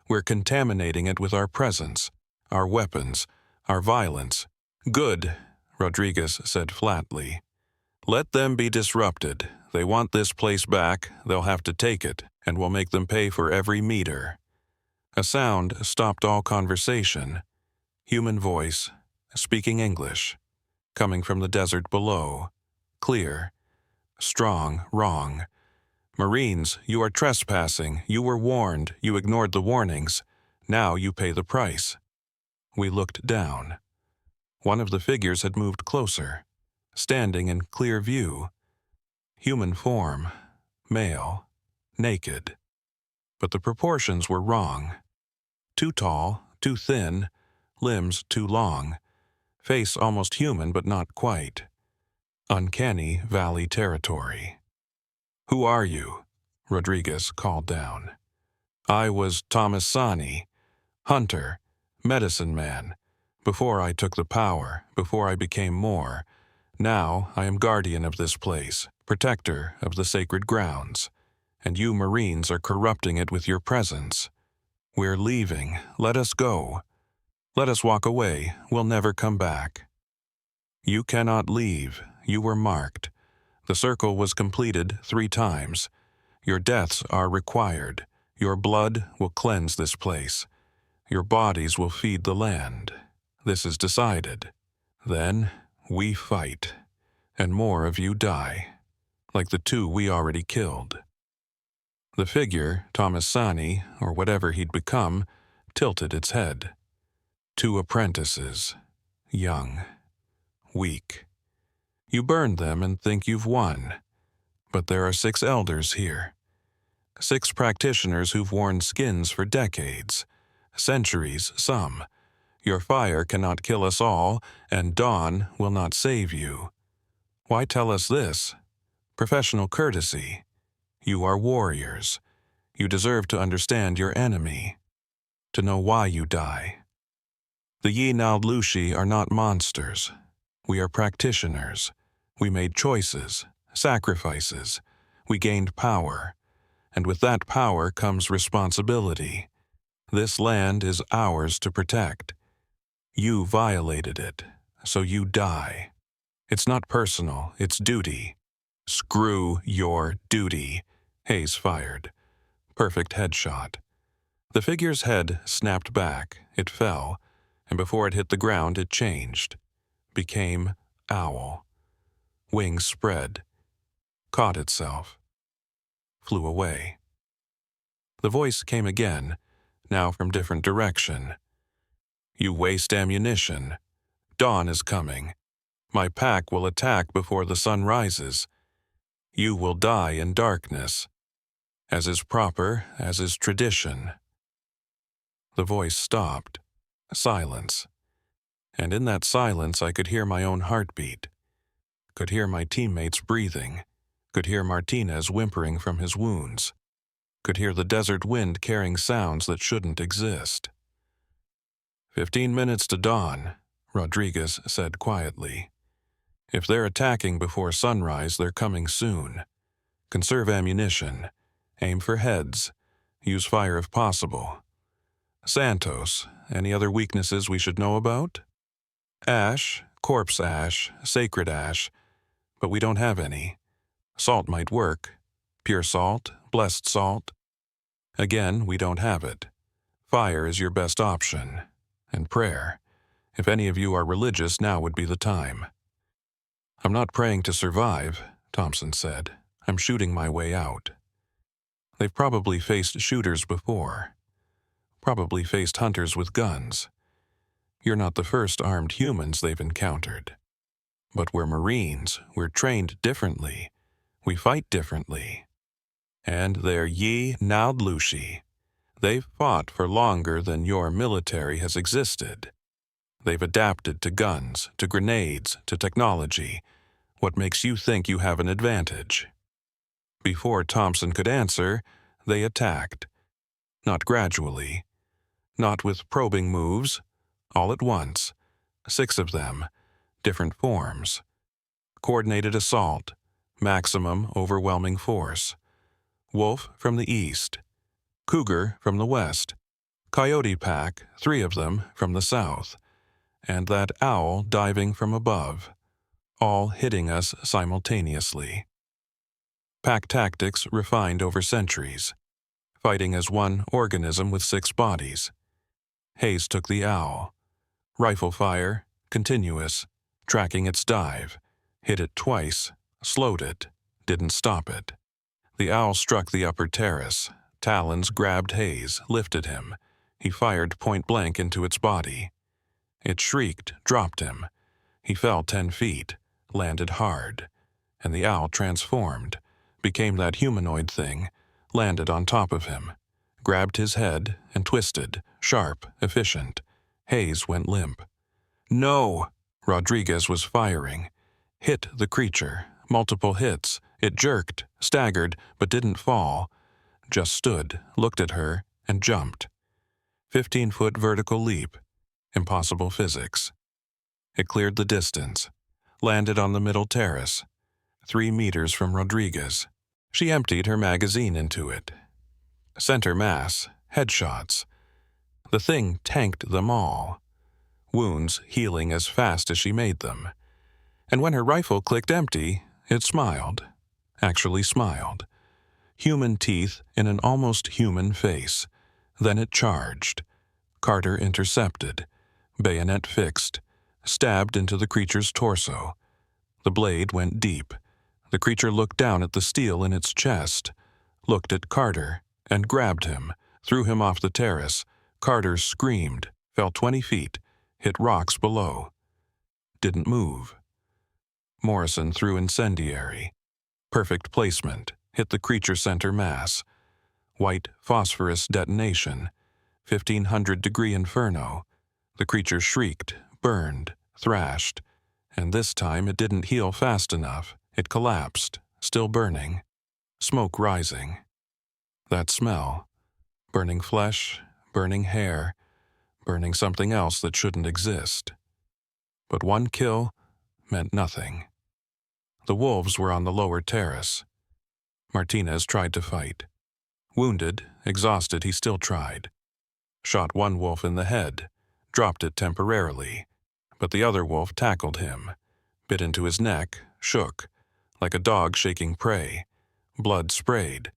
We're contaminating it with our presence, our weapons, our violence." "Good," Rodriguez said flatly. "Let them be disrupted. They want this place back, they'll have to take it, and we'll make them pay for every meter." A sound stopped all conversation. Human voice, speaking English, coming from the desert below. Clear. Strong, wrong. "Marines, you are trespassing. You were warned. You ignored the warnings. Now you pay the price." We looked down. One of the figures had moved closer, standing in clear view. Human form, male, naked. But the proportions were wrong. Too tall, too thin, limbs too long. Face almost human but not quite. Uncanny Valley territory. "Who are you?" Rodriguez called down. "I was Thomas Sani, hunter, medicine man. Before I took the power, before I became more. Now I am guardian of this place, protector of the sacred grounds. And you Marines are corrupting it with your presence. We're leaving. Let us go. Let us walk away. We'll never come back." "You cannot leave. You were marked. The circle was completed 3 times. Your deaths are required. Your blood will cleanse this place. Your bodies will feed the land. This is decided. Then we fight, and more of you die. like the two we already killed. The figure, Thomasani, or whatever he'd become, tilted its head. 2 apprentices, young, weak. You burned them and think you've won. But there are 6 elders here. 6 practitioners who've worn skins for decades, centuries some. Your fire cannot kill us all, and dawn will not save you. Why tell us this? Professional courtesy. You are warriors. You deserve to understand your enemy, to know why you die. The Yi Naldlushi are not monsters. We are practitioners. We made choices, sacrifices. We gained power. And with that power comes responsibility. This land is ours to protect. You violated it, so you die. It's not personal, it's duty. Screw your duty. Hayes fired. Perfect headshot. The figure's head snapped back, it fell, and before it hit the ground it changed. Became owl. Wings spread. Caught itself. Flew away. The voice came again, now from different direction. You waste ammunition. Dawn is coming. My pack will attack before the sun rises. You will die in darkness, as is proper, as is tradition. The voice stopped. Silence. And in that silence I could hear my own heartbeat. Could hear my teammates breathing. Could hear Martinez whimpering from his wounds. Could hear the desert wind carrying sounds that shouldn't exist. 15 minutes to dawn, Rodriguez said quietly. If they're attacking before sunrise, they're coming soon. Conserve ammunition. Aim for heads. Use fire if possible. Santos, any other weaknesses we should know about? Ash, corpse ash, sacred ash, but we don't have any. Salt might work. Pure salt, blessed salt. Again, we don't have it. Fire is your best option. And prayer. If any of you are religious, now would be the time. I'm not praying to survive, Thompson said. I'm shooting my way out. They've probably faced shooters before. Probably faced hunters with guns. You're not the first armed humans they've encountered. But we're Marines. We're trained differently. We fight differently. And they're Yi Naldlushi. They've fought for longer than your military has existed. They've adapted to guns, to grenades, to technology. What makes you think you have an advantage? Before Thompson could answer, they attacked. Not gradually. Not with probing moves. All at once. 6 of them. Different forms. Coordinated assault. Maximum overwhelming force. Wolf from the east. Cougar from the west. Coyote pack, 3 of them, from the south. And that owl diving from above. All hitting us simultaneously. Pack tactics refined over centuries. Fighting as one organism with 6 bodies. Hayes took the owl. Rifle fire, continuous, tracking its dive. Hit it twice, slowed it, didn't stop it. The owl struck the upper terrace. Talons grabbed Hayes, lifted him. He fired point blank into its body. It shrieked, dropped him. He fell 10 feet, landed hard. And the owl transformed, became that humanoid thing, landed on top of him, grabbed his head and twisted, sharp, efficient. Hayes went limp. No! Rodriguez was firing. Hit the creature, multiple hits. It jerked, staggered, but didn't fall. Just stood, looked at her, and jumped. 15-foot vertical leap. Impossible physics. It cleared the distance. Landed on the middle terrace. 3 meters from Rodriguez. She emptied her magazine into it. Center mass, headshots. The thing tanked them all. Wounds healing as fast as she made them. And when her rifle clicked empty, it smiled. Actually smiled. Human teeth in an almost human face. Then it charged. Carter intercepted. Bayonet fixed. Stabbed into the creature's torso. The blade went deep. The creature looked down at the steel in its chest, looked at Carter, and grabbed him, threw him off the terrace. Carter screamed, fell 20 feet, hit rocks below. Didn't move. Morrison threw incendiary. Perfect placement, hit the creature center mass. White phosphorus detonation, 1500-degree inferno. The creature shrieked, burned, thrashed, and this time it didn't heal fast enough. It collapsed, still burning, smoke rising. That smell, burning flesh, burning hair, burning something else that shouldn't exist. But one kill meant nothing. The wolves were on the lower terrace. Martinez tried to fight. Wounded, exhausted, he still tried. Shot one wolf in the head, dropped it temporarily, but the other wolf tackled him, bit into his neck, shook, like a dog shaking prey. Blood sprayed.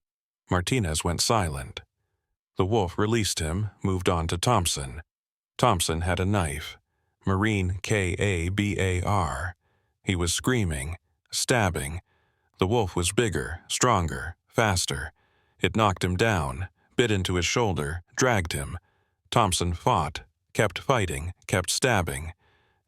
Martinez went silent. The wolf released him, moved on to Thompson. Thompson had a knife. Marine Kabar. He was screaming, stabbing. The wolf was bigger, stronger, faster. It knocked him down, bit into his shoulder, dragged him. Thompson fought, kept fighting, kept stabbing.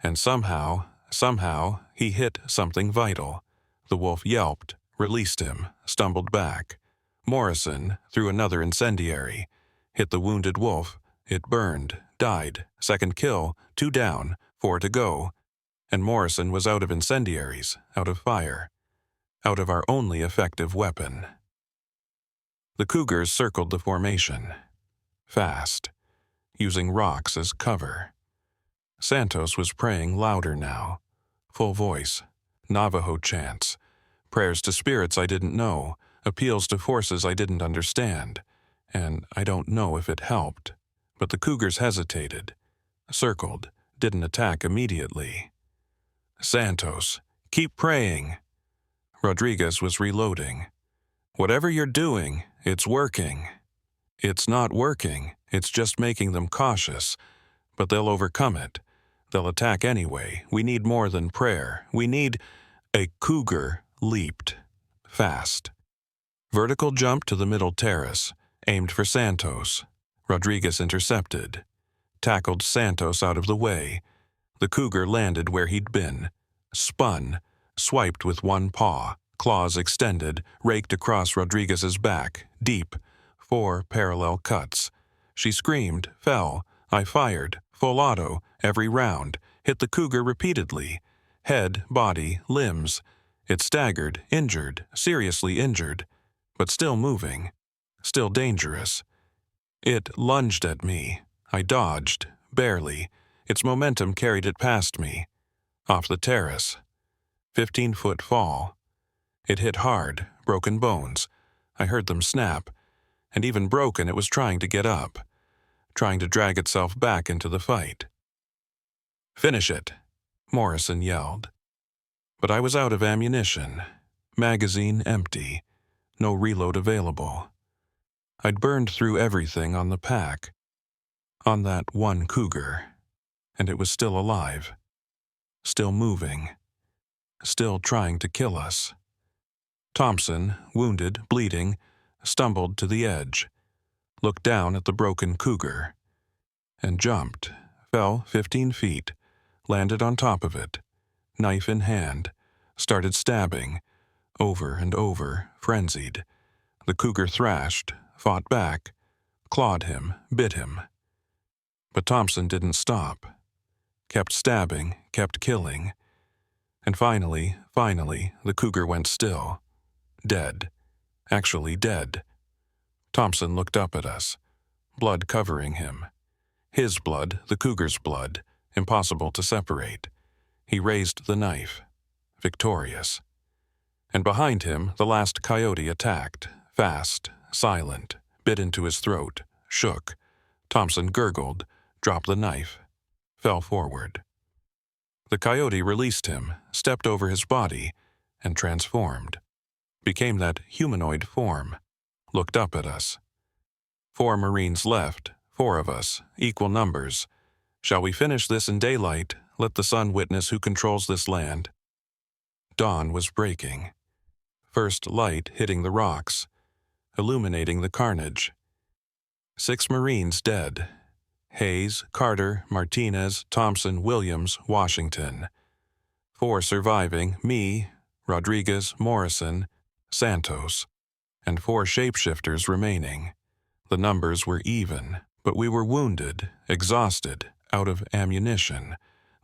And somehow, he hit something vital. The wolf yelped, released him, stumbled back. Morrison threw another incendiary, hit the wounded wolf. It burned, died, second kill, 2 down, 4 to go. And Morrison was out of incendiaries, out of fire, out of our only effective weapon. The cougars circled the formation, fast, using rocks as cover. Santos was praying louder now, full voice, Navajo chants, prayers to spirits I didn't know, appeals to forces I didn't understand, and I don't know if it helped. But the cougars hesitated, circled, didn't attack immediately. Santos, keep praying. Rodriguez was reloading. Whatever you're doing, it's working. It's not working, it's just making them cautious, but they'll overcome it. They'll attack anyway. We need more than prayer. We need... A cougar leaped, fast. Vertical jump to the middle terrace, aimed for Santos. Rodriguez intercepted, tackled Santos out of the way. The cougar landed where he'd been, spun, swiped with one paw, claws extended, raked across Rodriguez's back, deep, 4 parallel cuts. She screamed, fell. I fired, full auto, every round, hit the cougar repeatedly. Head, body, limbs. It staggered, injured, seriously injured, but still moving, still dangerous. It lunged at me. I dodged, barely. Its momentum carried it past me. Off the terrace. 15-foot fall. It hit hard, broken bones. I heard them snap. And even broken, it was trying to get up, trying to drag itself back into the fight. Finish it, Morrison yelled. But I was out of ammunition. Magazine empty. No reload available. I'd burned through everything on the pack. On that one cougar. And it was still alive. Still moving. Still trying to kill us. Thompson, wounded, bleeding, stumbled to the edge. Looked down at the broken cougar. And jumped. Fell 15 feet. Landed on top of it. Knife in hand. Started stabbing. Over and over, frenzied. The cougar thrashed, fought back, clawed him, bit him. But Thompson didn't stop. Kept stabbing, kept killing. And finally, the cougar went still. Dead. Actually dead. Thompson looked up at us. Blood covering him. His blood, the cougar's blood, impossible to separate. He raised the knife. Victorious. And behind him, the last coyote attacked. Fast, silent, bit into his throat, shook. Thompson gurgled, dropped the knife, fell forward. The coyote released him, stepped over his body, and transformed. Became that humanoid form. Looked up at us. 4 Marines left, 4 of us, equal numbers. Shall we finish this in daylight? Let the sun witness who controls this land. Dawn was breaking. first light hitting the rocks, illuminating the carnage. 6 Marines dead. Hayes, Carter, Martinez, Thompson, Williams, Washington. 4 surviving, me, Rodriguez, Morrison, Santos, and 4 shapeshifters remaining. The numbers were even, but we were wounded, exhausted, out of ammunition.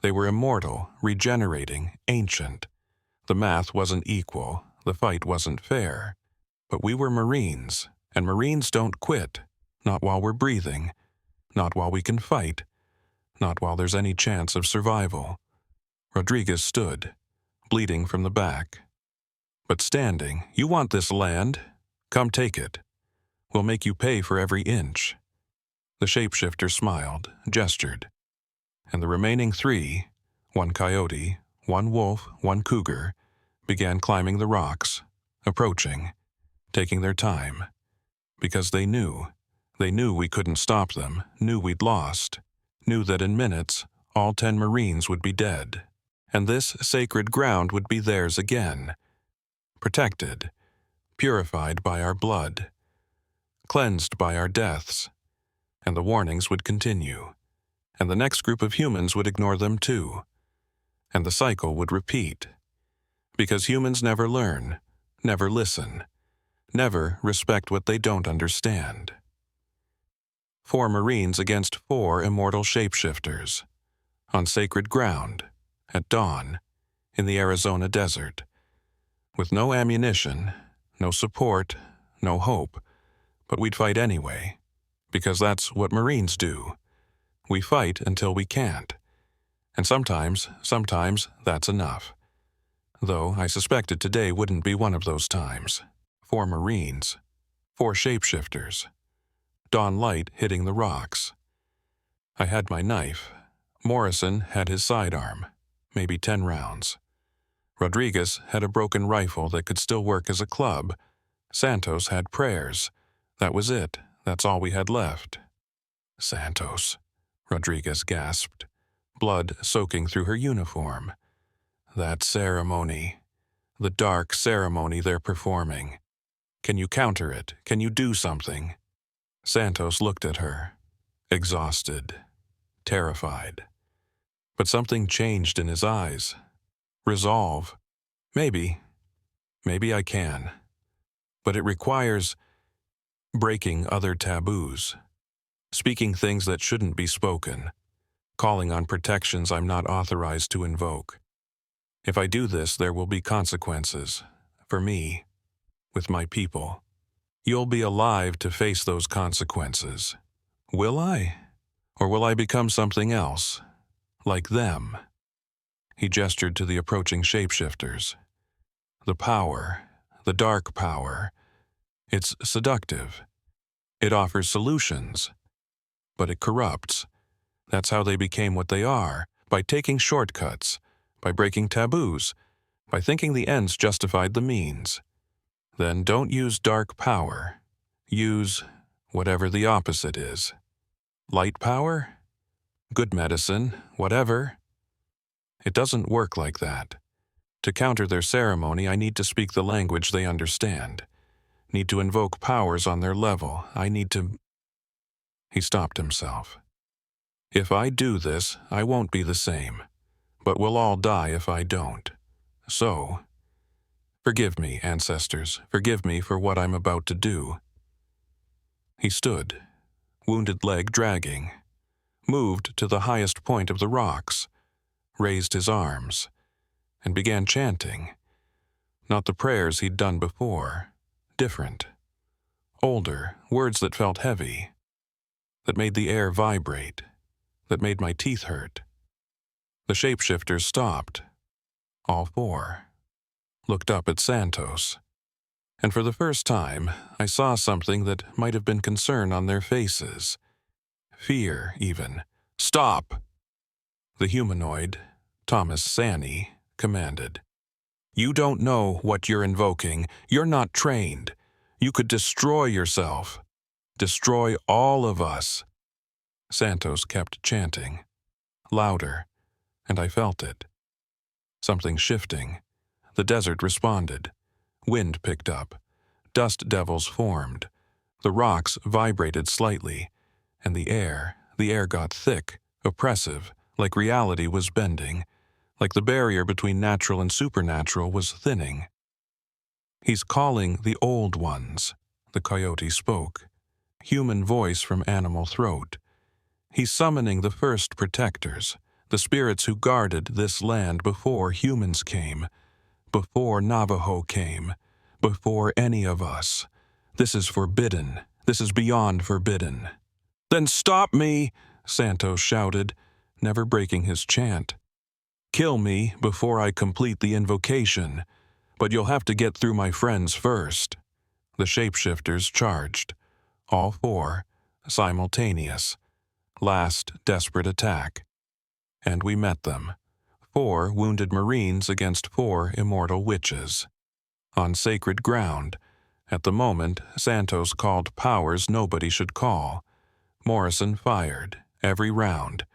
They were immortal, regenerating, ancient. The math wasn't equal, the fight wasn't fair. But we were Marines, and Marines don't quit. Not while we're breathing. Not while we can fight. Not while there's any chance of survival. Rodriguez stood, bleeding from the back. But standing, you want this land? Come take it. We'll make you pay for every inch. The shapeshifter smiled, gestured. And the remaining 3, 1 coyote, 1 wolf, 1 cougar, began climbing the rocks, approaching, taking their time. Because they knew we couldn't stop them, knew we'd lost, knew that in minutes all 10 Marines would be dead, and this sacred ground would be theirs again, protected, purified by our blood, cleansed by our deaths, and the warnings would continue, and the next group of humans would ignore them too, and the cycle would repeat, because humans never learn, never listen, never respect what they don't understand. 4 Marines against 4 immortal shapeshifters, on sacred ground, at dawn, in the Arizona desert, with no ammunition, no support, no hope, but we'd fight anyway, because that's what Marines do. We fight until we can't, and sometimes that's enough. Though I suspected today wouldn't be one of those times. 4 Marines, 4 shapeshifters, dawn light hitting the rocks. I had my knife. Morrison had his sidearm, maybe 10 rounds. Rodriguez had a broken rifle that could still work as a club. Santos had prayers. That was it. That's all we had left. Santos, Rodriguez gasped, blood soaking through her uniform. That ceremony. The dark ceremony they're performing. Can you counter it? Can you do something? Santos looked at her, exhausted, terrified. But something changed in his eyes. Resolve. Maybe I can. But it requires breaking other taboos, speaking things that shouldn't be spoken, calling on protections I'm not authorized to invoke. If I do this, there will be consequences, for me, with my people. You'll be alive to face those consequences. Will I? Or will I become something else, like them? He gestured to the approaching shapeshifters. The power, the dark power, it's seductive. It offers solutions, but it corrupts. That's how they became what they are, by taking shortcuts, by breaking taboos, by thinking the ends justified the means. Then don't use dark power. Use whatever the opposite is. Light power? Good medicine, whatever. It doesn't work like that. To counter their ceremony, I need to speak the language they understand. Need to invoke powers on their level. I need to... He stopped himself. If I do this, I won't be the same. But we'll all die if I don't. So... Forgive me, ancestors. Forgive me for what I'm about to do. He stood, wounded leg dragging, moved to the highest point of the rocks, raised his arms, and began chanting. Not the prayers he'd done before, different. Older, words that felt heavy, that made the air vibrate, that made my teeth hurt. The shapeshifters stopped, all 4. Looked up at Santos, and for the first time I saw something that might have been concern on their faces. Fear, even. Stop! The humanoid, Thomas Sani, commanded. You don't know what you're invoking. You're not trained. You could destroy yourself. Destroy all of us. Santos kept chanting. Louder, and I felt it. Something shifting. The desert responded. Wind picked up. Dust devils formed. The rocks vibrated slightly, and the air got thick, oppressive, like reality was bending, like the barrier between natural and supernatural was thinning. "He's calling the old ones," the coyote spoke, human voice from animal throat. "He's summoning the first protectors, the spirits who guarded this land before humans came, before Navajo came, before any of us. This is forbidden. This is beyond forbidden." "Then stop me!" Santos shouted, never breaking his chant. "Kill me before I complete the invocation, but you'll have to get through my friends first." The shapeshifters charged, all four, simultaneous, last desperate attack. And we met them, 4 wounded Marines against 4 immortal witches. On sacred ground, at the moment Santos called powers nobody should call. Morrison fired, every round,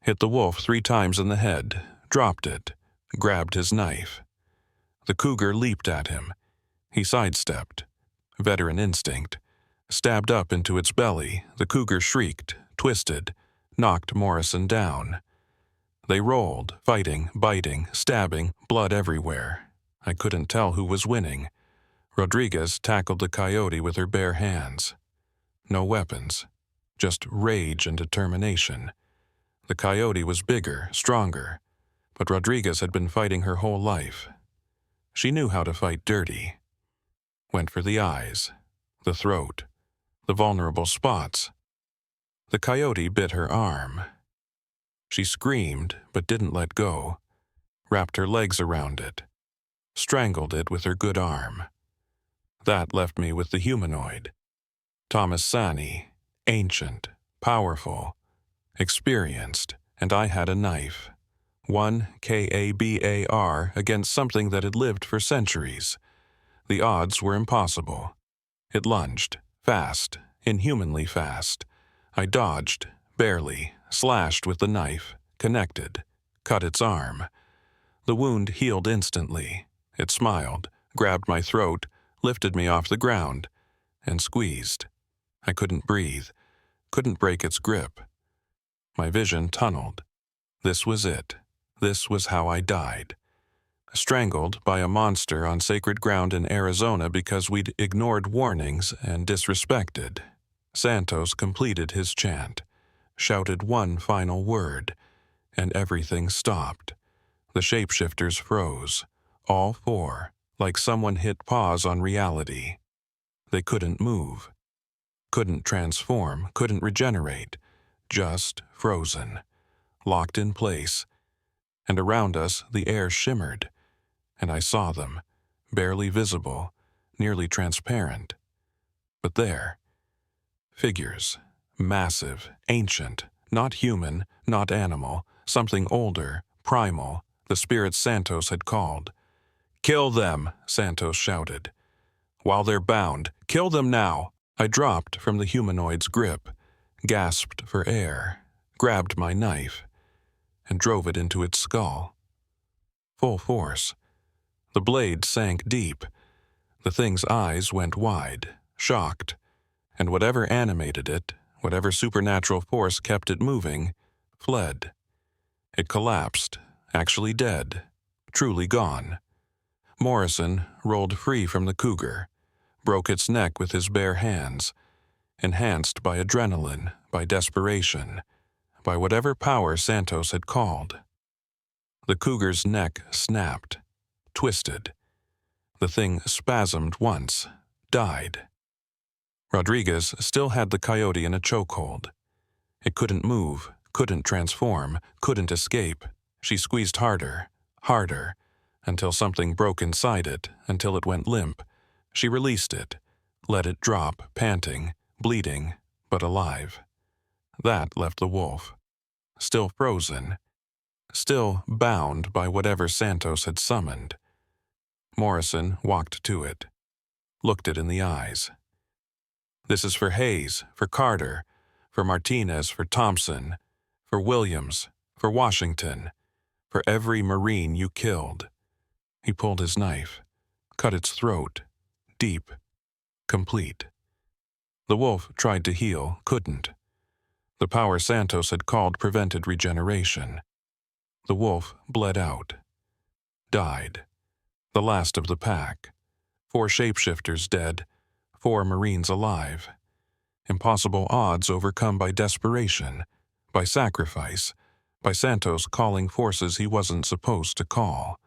hit the wolf 3 times in the head, dropped it, grabbed his knife. The cougar leaped at him. He sidestepped. Veteran instinct. Stabbed up into its belly, the cougar shrieked, twisted, knocked Morrison down. They rolled, fighting, biting, stabbing, blood everywhere. I couldn't tell who was winning. Rodriguez tackled the coyote with her bare hands. No weapons, just rage and determination. The coyote was bigger, stronger, but Rodriguez had been fighting her whole life. She knew how to fight dirty. Went for the eyes, the throat, the vulnerable spots. The coyote bit her arm. She screamed, but didn't let go. Wrapped her legs around it. Strangled it with her good arm. That left me with the humanoid. Thomas Sani, ancient, powerful, experienced, and I had a knife. 1 KABAR against something that had lived for centuries. The odds were impossible. It lunged, fast, inhumanly fast. I dodged, barely, slashed with the knife, connected, cut its arm. The wound healed instantly. It smiled, grabbed my throat, lifted me off the ground, and squeezed. I couldn't breathe, couldn't break its grip. My vision tunneled. This was it. This was how I died. Strangled by a monster on sacred ground in Arizona because we'd ignored warnings and disrespected. Santos completed his chant, shouted one final word, and everything stopped. The shapeshifters froze, all 4, like someone hit pause on reality. They couldn't move, couldn't transform, couldn't regenerate, just frozen, locked in place. And around us the air shimmered, and I saw them, barely visible, nearly transparent. But there, figures, massive, ancient, not human, not animal, something older, primal, the spirit Santos had called. "Kill them," Santos shouted. "While they're bound, kill them now." I dropped from the humanoid's grip, gasped for air, grabbed my knife, and drove it into its skull. Full force. The blade sank deep. The thing's eyes went wide, shocked, and whatever animated it, whatever supernatural force kept it moving, fled. It collapsed, actually dead, truly gone. Morrison rolled free from the cougar, broke its neck with his bare hands, enhanced by adrenaline, by desperation, by whatever power Santos had called. The cougar's neck snapped, twisted. The thing spasmed once, died. Rodriguez still had the coyote in a chokehold. It couldn't move, couldn't transform, couldn't escape. She squeezed harder, harder, until something broke inside it, until it went limp. She released it, let it drop, panting, bleeding, but alive. That left the wolf, still frozen, still bound by whatever Santos had summoned. Morrison walked to it, looked it in the eyes. "This is for Hayes, for Carter, for Martinez, for Thompson, for Williams, for Washington, for every Marine you killed." He pulled his knife, cut its throat, deep, complete. The wolf tried to heal, couldn't. The power Santos had called prevented regeneration. The wolf bled out. Died. The last of the pack. 4 shapeshifters dead, 4 Marines alive. Impossible odds overcome by desperation, by sacrifice, by Santos calling forces he wasn't supposed to call.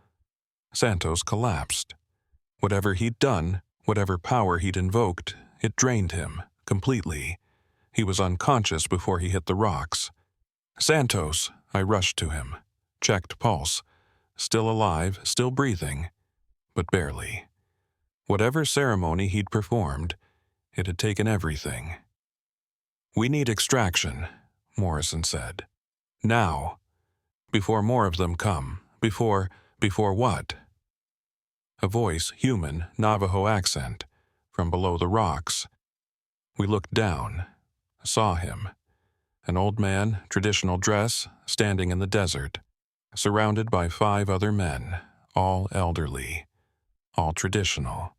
Santos collapsed. Whatever he'd done, whatever power he'd invoked, it drained him, completely. He was unconscious before he hit the rocks. "Santos!" I rushed to him. Checked pulse. Still alive, still breathing, but barely. Whatever ceremony he'd performed, it had taken everything. "We need extraction," Morrison said. "Now. Before more of them come. Before what?" A voice, human, Navajo accent, from below the rocks. We looked down, saw him. An old man, traditional dress, standing in the desert, surrounded by 5 other men, all elderly, all traditional.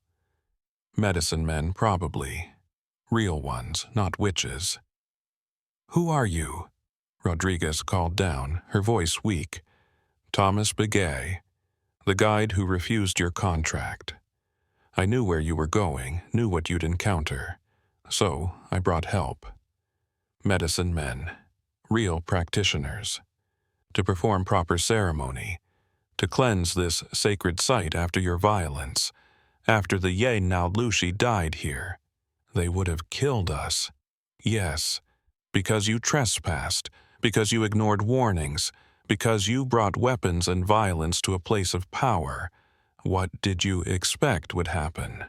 Medicine men, probably. Real ones, not witches. "Who are you?" Rodriguez called down, her voice weak. "Thomas Begay, the guide who refused your contract. I knew where you were going, knew what you'd encounter. So I brought help. Medicine men, real practitioners, to perform proper ceremony, to cleanse this sacred site after your violence. After the Ye Naudlushi died here, they would have killed us. Yes, because you trespassed, because you ignored warnings, because you brought weapons and violence to a place of power. What did you expect would happen?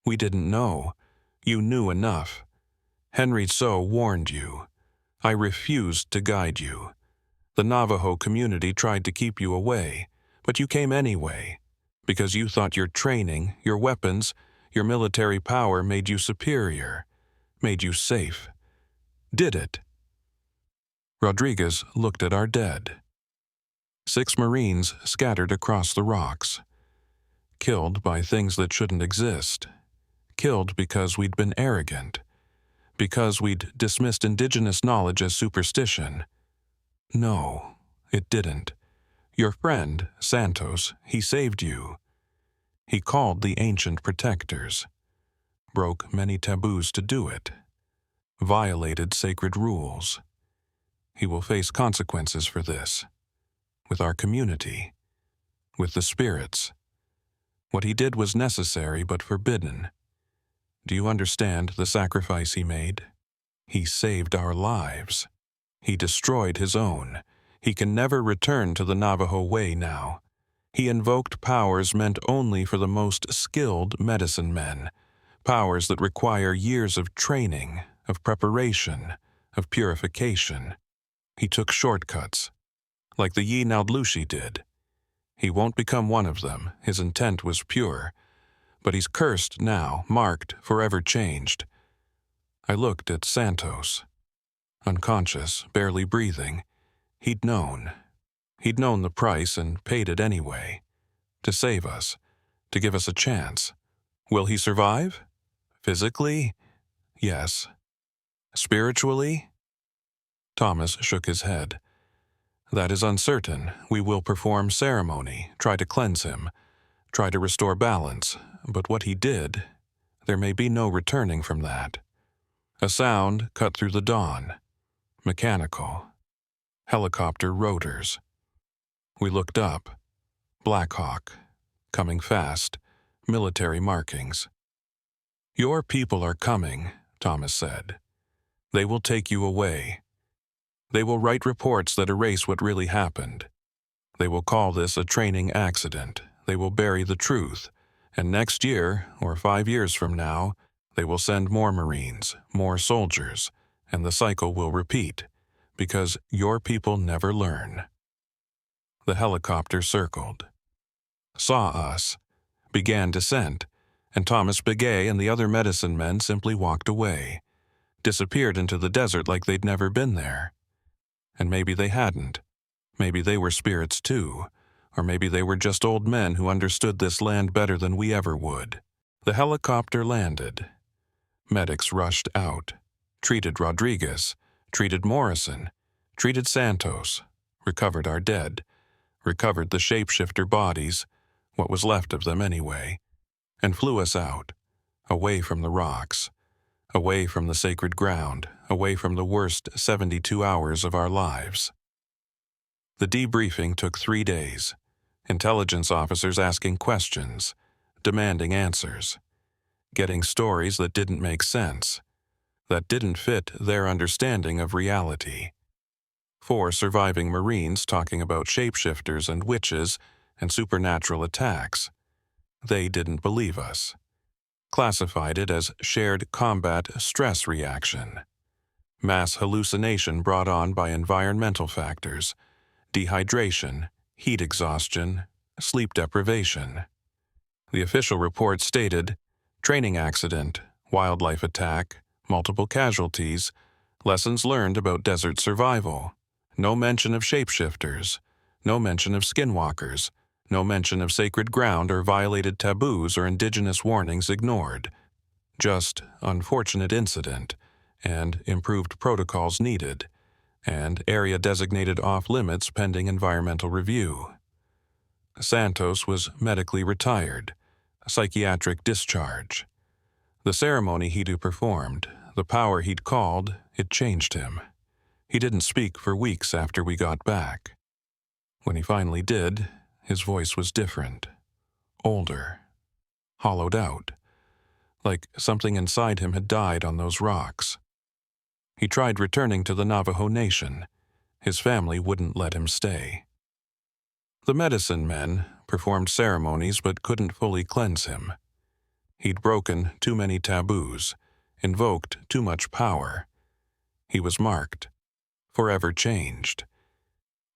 We didn't know. You knew enough. Henry So warned you. I refused to guide you. The Navajo community tried to keep you away, but you came anyway, because you thought your training, your weapons, your military power made you superior, made you safe. Did it?" Rodriguez looked at our dead. 6 Marines scattered across the rocks. Killed by things that shouldn't exist. Killed because we'd been arrogant. Because we'd dismissed indigenous knowledge as superstition. No, it didn't. Your friend, Santos, he saved you. He called the ancient protectors. Broke many taboos to do it. Violated sacred rules. He will face consequences for this. With our community. With the spirits. What he did was necessary but forbidden. Do you understand the sacrifice he made? He saved our lives. He destroyed his own. He can never return to the Navajo way now. He invoked powers meant only for the most skilled medicine men, powers that require years of training, of preparation, of purification. He took shortcuts, like the Ye Naudlushi did. He won't become one of them. His intent was pure. But he's cursed now, marked, forever changed. I looked at Santos. Unconscious, barely breathing. He'd known. He'd known the price and paid it anyway. To save us. To give us a chance. Will he survive? Physically? Yes. Spiritually? Thomas shook his head. That is uncertain. We will perform ceremony, try to cleanse him, try to restore balance. But what he did, there may be no returning from that. A sound cut through the dawn. Mechanical. Helicopter rotors. We looked up. Black Hawk. Coming fast. Military markings. "Your people are coming," Thomas said. "They will take you away. They will write reports that erase what really happened. They will call this a training accident. They will bury the truth. And next year, or 5 years from now, they will send more Marines, more soldiers, and the cycle will repeat, because your people never learn." The helicopter circled. Saw us. Began descent, and Thomas Begay and the other medicine men simply walked away. Disappeared into the desert like they'd never been there. And maybe they hadn't. Maybe they were spirits too, Or maybe they were just old men who understood this land better than we ever would. The helicopter landed. Medics rushed out, treated Rodriguez, treated Morrison, treated Santos, recovered our dead, recovered the shapeshifter bodies, what was left of them anyway, and flew us out, away from the rocks, away from the sacred ground, away from the worst 72 hours of our lives. The debriefing took 3 days. Intelligence officers asking questions, demanding answers, getting stories that didn't make sense, that didn't fit their understanding of reality. 4 surviving Marines talking about shapeshifters and witches and supernatural attacks. They didn't believe us. Classified it as shared combat stress reaction. Mass hallucination brought on by environmental factors, dehydration, heat exhaustion, sleep deprivation. The official report stated, training accident, wildlife attack, multiple casualties, lessons learned about desert survival, no mention of shapeshifters, no mention of skinwalkers, no mention of sacred ground or violated taboos or indigenous warnings ignored. Just unfortunate incident, and improved protocols needed, and area designated off-limits pending environmental review. Santos was medically retired, psychiatric discharge. The ceremony he'd performed, the power he'd called, it changed him. He didn't speak for weeks after we got back. When he finally did, his voice was different, older, hollowed out, like something inside him had died on those rocks. He tried returning to the Navajo Nation. His family wouldn't let him stay. The medicine men performed ceremonies but couldn't fully cleanse him. He'd broken too many taboos, invoked too much power. He was marked, forever changed.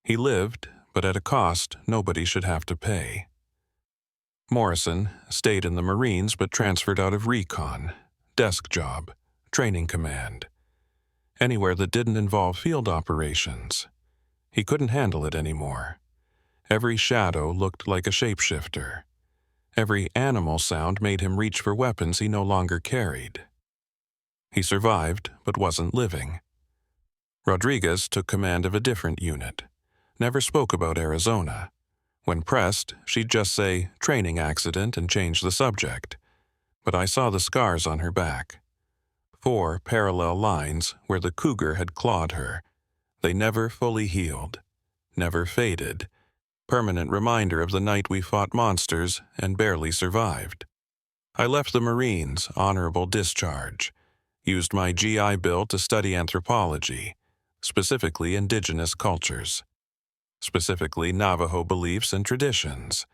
He lived, but at a cost nobody should have to pay. Morrison stayed in the Marines but transferred out of recon, desk job, training command. Anywhere that didn't involve field operations. He couldn't handle it anymore. Every shadow looked like a shapeshifter. Every animal sound made him reach for weapons he no longer carried. He survived, but wasn't living. Rodriguez took command of a different unit. Never spoke about Arizona. When pressed, she'd just say, training accident, and change the subject. But I saw the scars on her back. 4 parallel lines where the cougar had clawed her. They never fully healed, never faded. Permanent reminder of the night we fought monsters and barely survived. I left the Marines, honorable discharge. Used my GI Bill to study anthropology, specifically indigenous cultures. Specifically Navajo beliefs and traditions.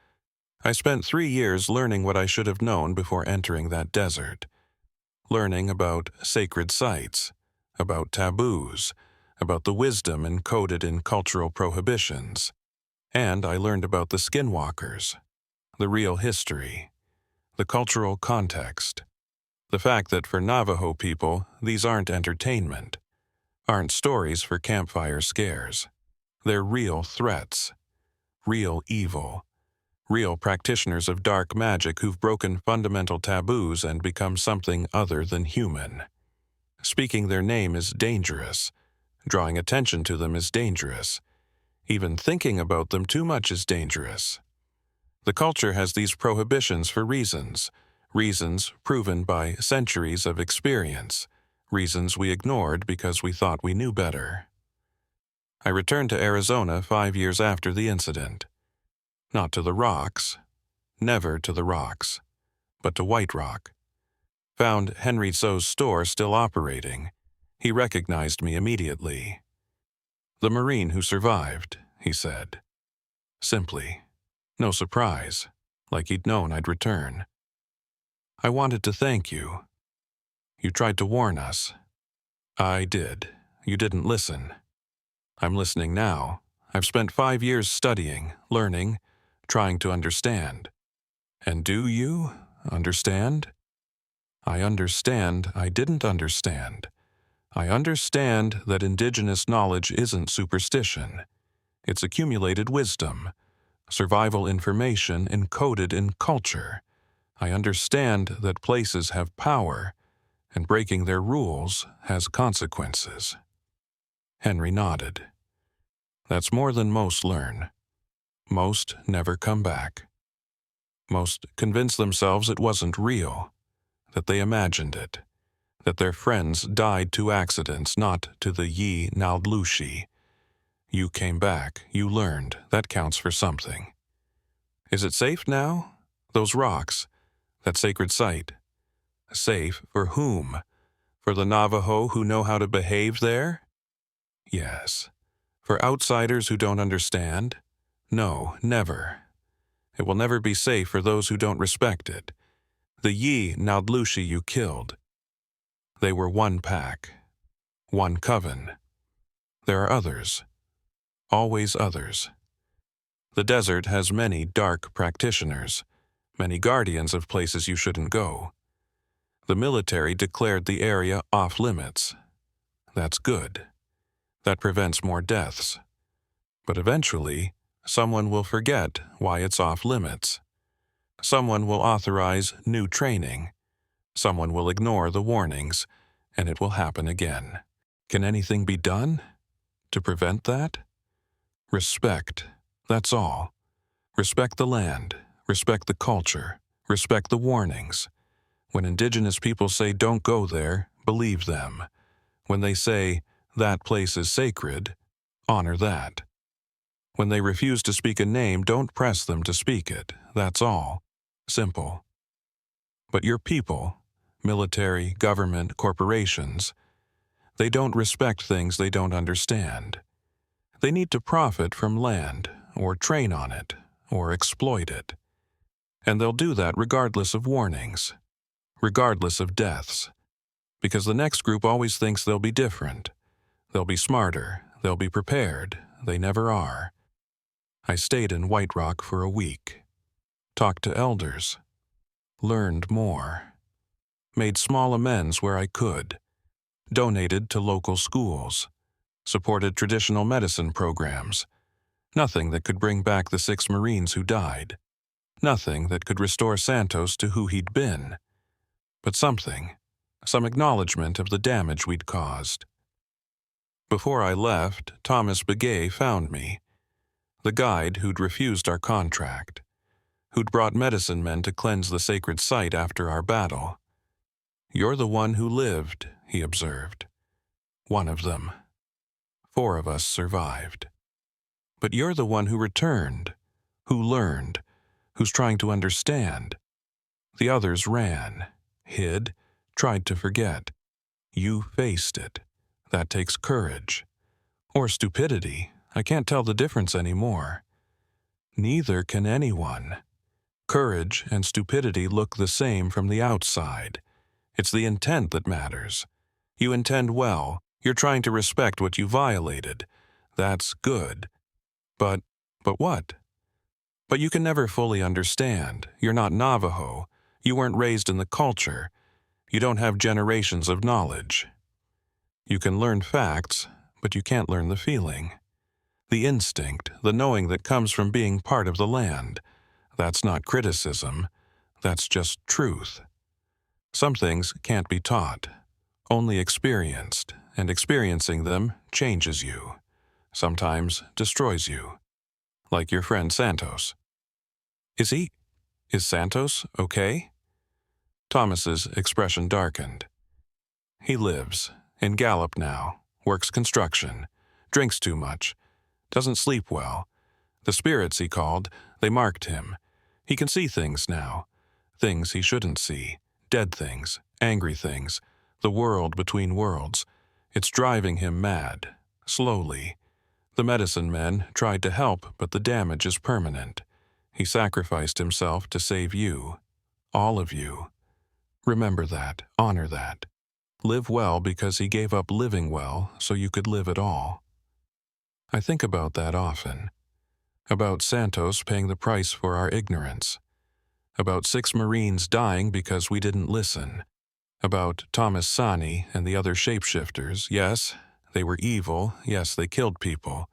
I spent 3 years learning what I should have known before entering that desert. Learning about sacred sites, about taboos, about the wisdom encoded in cultural prohibitions. And I learned about the Skinwalkers, the real history, the cultural context, the fact that for Navajo people, these aren't entertainment, aren't stories for campfire scares. They're real threats, real evil, real practitioners of dark magic who've broken fundamental taboos and become something other than human. Speaking their name is dangerous. Drawing attention to them is dangerous. Even thinking about them too much is dangerous. The culture has these prohibitions for reasons proven by centuries of experience, reasons we ignored because we thought we knew better. I returned to Arizona 5 years after the incident. Not to the rocks, never to the rocks, but to White Rock. Found Henry So's store still operating. He recognized me immediately. The Marine who survived, he said. Simply. No surprise, like he'd known I'd return. I wanted to thank you. You tried to warn us. I did. You didn't listen. I'm listening now. I've spent 5 years studying, learning, trying to understand. And do you understand? I understand I didn't understand. I understand that indigenous knowledge isn't superstition. It's accumulated wisdom, survival information encoded in culture. I understand that places have power, and breaking their rules has consequences." Henry nodded. "That's more than most learn. Most never come back. Most convince themselves it wasn't real, that they imagined it, that their friends died to accidents, not to the Yi Naldlushi. You came back, you learned, that counts for something. Is it safe now? Those rocks, that sacred site. Safe for whom? For the Navajo who know how to behave there? Yes. For outsiders who don't understand? No, never. It will never be safe for those who don't respect it. The Yi Naldlushi you killed. They were one pack, one coven. There are others. Always others. The desert has many dark practitioners, many guardians of places you shouldn't go. The military declared the area off-limits. That's good. That prevents more deaths. But eventually, someone will forget why it's off-limits. Someone will authorize new training. Someone will ignore the warnings, and it will happen again. Can anything be done to prevent that? Respect, that's all. Respect the land, respect the culture, respect the warnings. When indigenous people say don't go there, believe them. When they say that place is sacred, honor that. When they refuse to speak a name, don't press them to speak it, that's all. Simple. But your people, military, government, corporations, they don't respect things they don't understand. They need to profit from land, or train on it, or exploit it. And they'll do that regardless of warnings, regardless of deaths, because the next group always thinks they'll be different. They'll be smarter, they'll be prepared, they never are. I stayed in White Rock for a week, talked to elders, learned more, made small amends where I could, donated to local schools, supported traditional medicine programs. Nothing that could bring back the 6 Marines who died. Nothing that could restore Santos to who he'd been. But something, some acknowledgement of the damage we'd caused. Before I left, Thomas Begay found me, the guide who'd refused our contract, who'd brought medicine men to cleanse the sacred site after our battle. "You're the one who lived," he observed. "One of them. 4 of us survived. But you're the one who returned, who learned, who's trying to understand. The others ran, hid, tried to forget. You faced it. That takes courage. Or stupidity. I can't tell the difference anymore. Neither can anyone. Courage and stupidity look the same from the outside. It's the intent that matters. You intend well. You're trying to respect what you violated. That's good. But what? But you can never fully understand. You're not Navajo. You weren't raised in the culture. You don't have generations of knowledge. You can learn facts, but you can't learn the feeling. The instinct, the knowing that comes from being part of the land. That's not criticism. That's just truth. Some things can't be taught, only experienced, and experiencing them changes you, sometimes destroys you, like your friend Santos. Is Santos okay? Thomas's expression darkened. He lives, in Gallup now, works construction, drinks too much, doesn't sleep well. The spirits he called, they marked him. He can see things now, things he shouldn't see, dead things, angry things, the world between worlds. It's driving him mad, slowly. The medicine men tried to help, but the damage is permanent. He sacrificed himself to save you, all of you. Remember that, honor that. Live well because he gave up living well so you could live at all. I think about that often. About Santos paying the price for our ignorance. About 6 Marines dying because we didn't listen. About Thomas Sani and the other shapeshifters. Yes, they were evil. Yes, they killed people.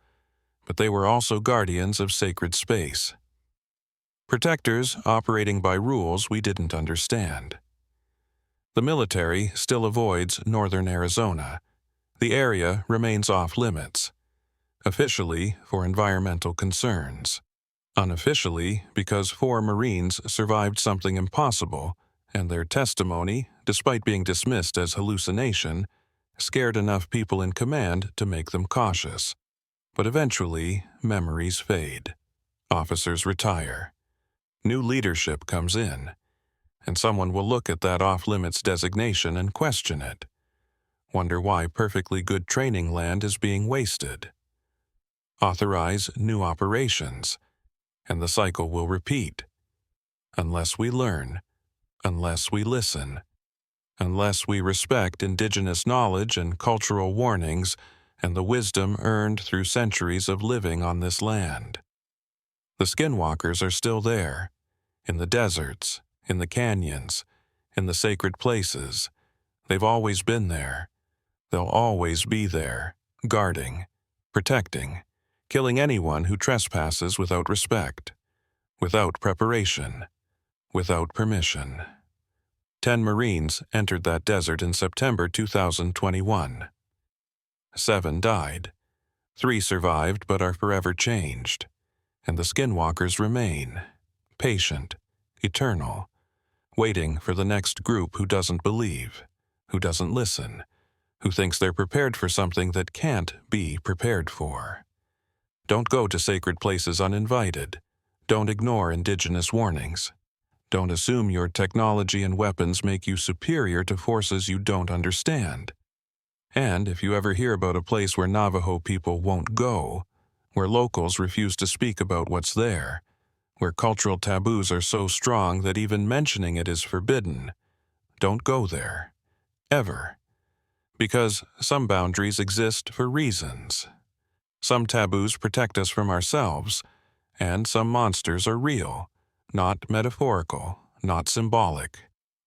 But they were also guardians of sacred space. Protectors operating by rules we didn't understand. The military still avoids northern Arizona. The area remains off-limits. Officially, for environmental concerns. Unofficially, because 4 Marines survived something impossible, and their testimony, despite being dismissed as hallucination, scared enough people in command to make them cautious. But eventually, memories fade. Officers retire. New leadership comes in, and someone will look at that off-limits designation and question it. Wonder why perfectly good training land is being wasted. Authorize new operations, and the cycle will repeat. Unless we learn, unless we listen, unless we respect indigenous knowledge and cultural warnings and the wisdom earned through centuries of living on this land. The Skinwalkers are still there, in the deserts, in the canyons, in the sacred places. They've always been there. They'll always be there, guarding, protecting, killing anyone who trespasses without respect, without preparation, without permission. 10 Marines entered that desert in September 2021. 7 died. 3 survived but are forever changed. And the Skinwalkers remain, patient, eternal, waiting for the next group who doesn't believe, who doesn't listen, who thinks they're prepared for something that can't be prepared for. Don't go to sacred places uninvited. Don't ignore indigenous warnings. Don't assume your technology and weapons make you superior to forces you don't understand. And if you ever hear about a place where Navajo people won't go, where locals refuse to speak about what's there, where cultural taboos are so strong that even mentioning it is forbidden, don't go there. Ever. Because some boundaries exist for reasons. Some taboos protect us from ourselves, and some monsters are real, not metaphorical, not symbolic.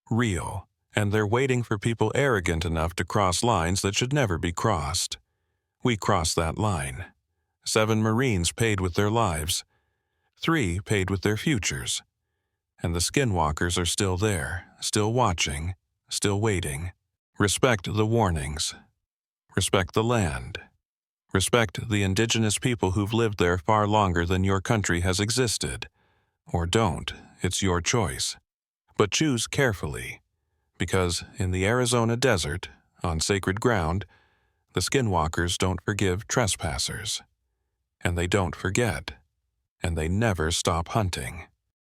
Real, and they're waiting for people arrogant enough to cross lines that should never be crossed. We crossed that line. 7 Marines paid with their lives. 3 paid with their futures. And the Skinwalkers are still there, still watching, still waiting. Respect the warnings. Respect the land. Respect the indigenous people who've lived there far longer than your country has existed. Or don't, it's your choice. But choose carefully, because in the Arizona desert, on sacred ground, the Skinwalkers don't forgive trespassers. And they don't forget. And they never stop hunting.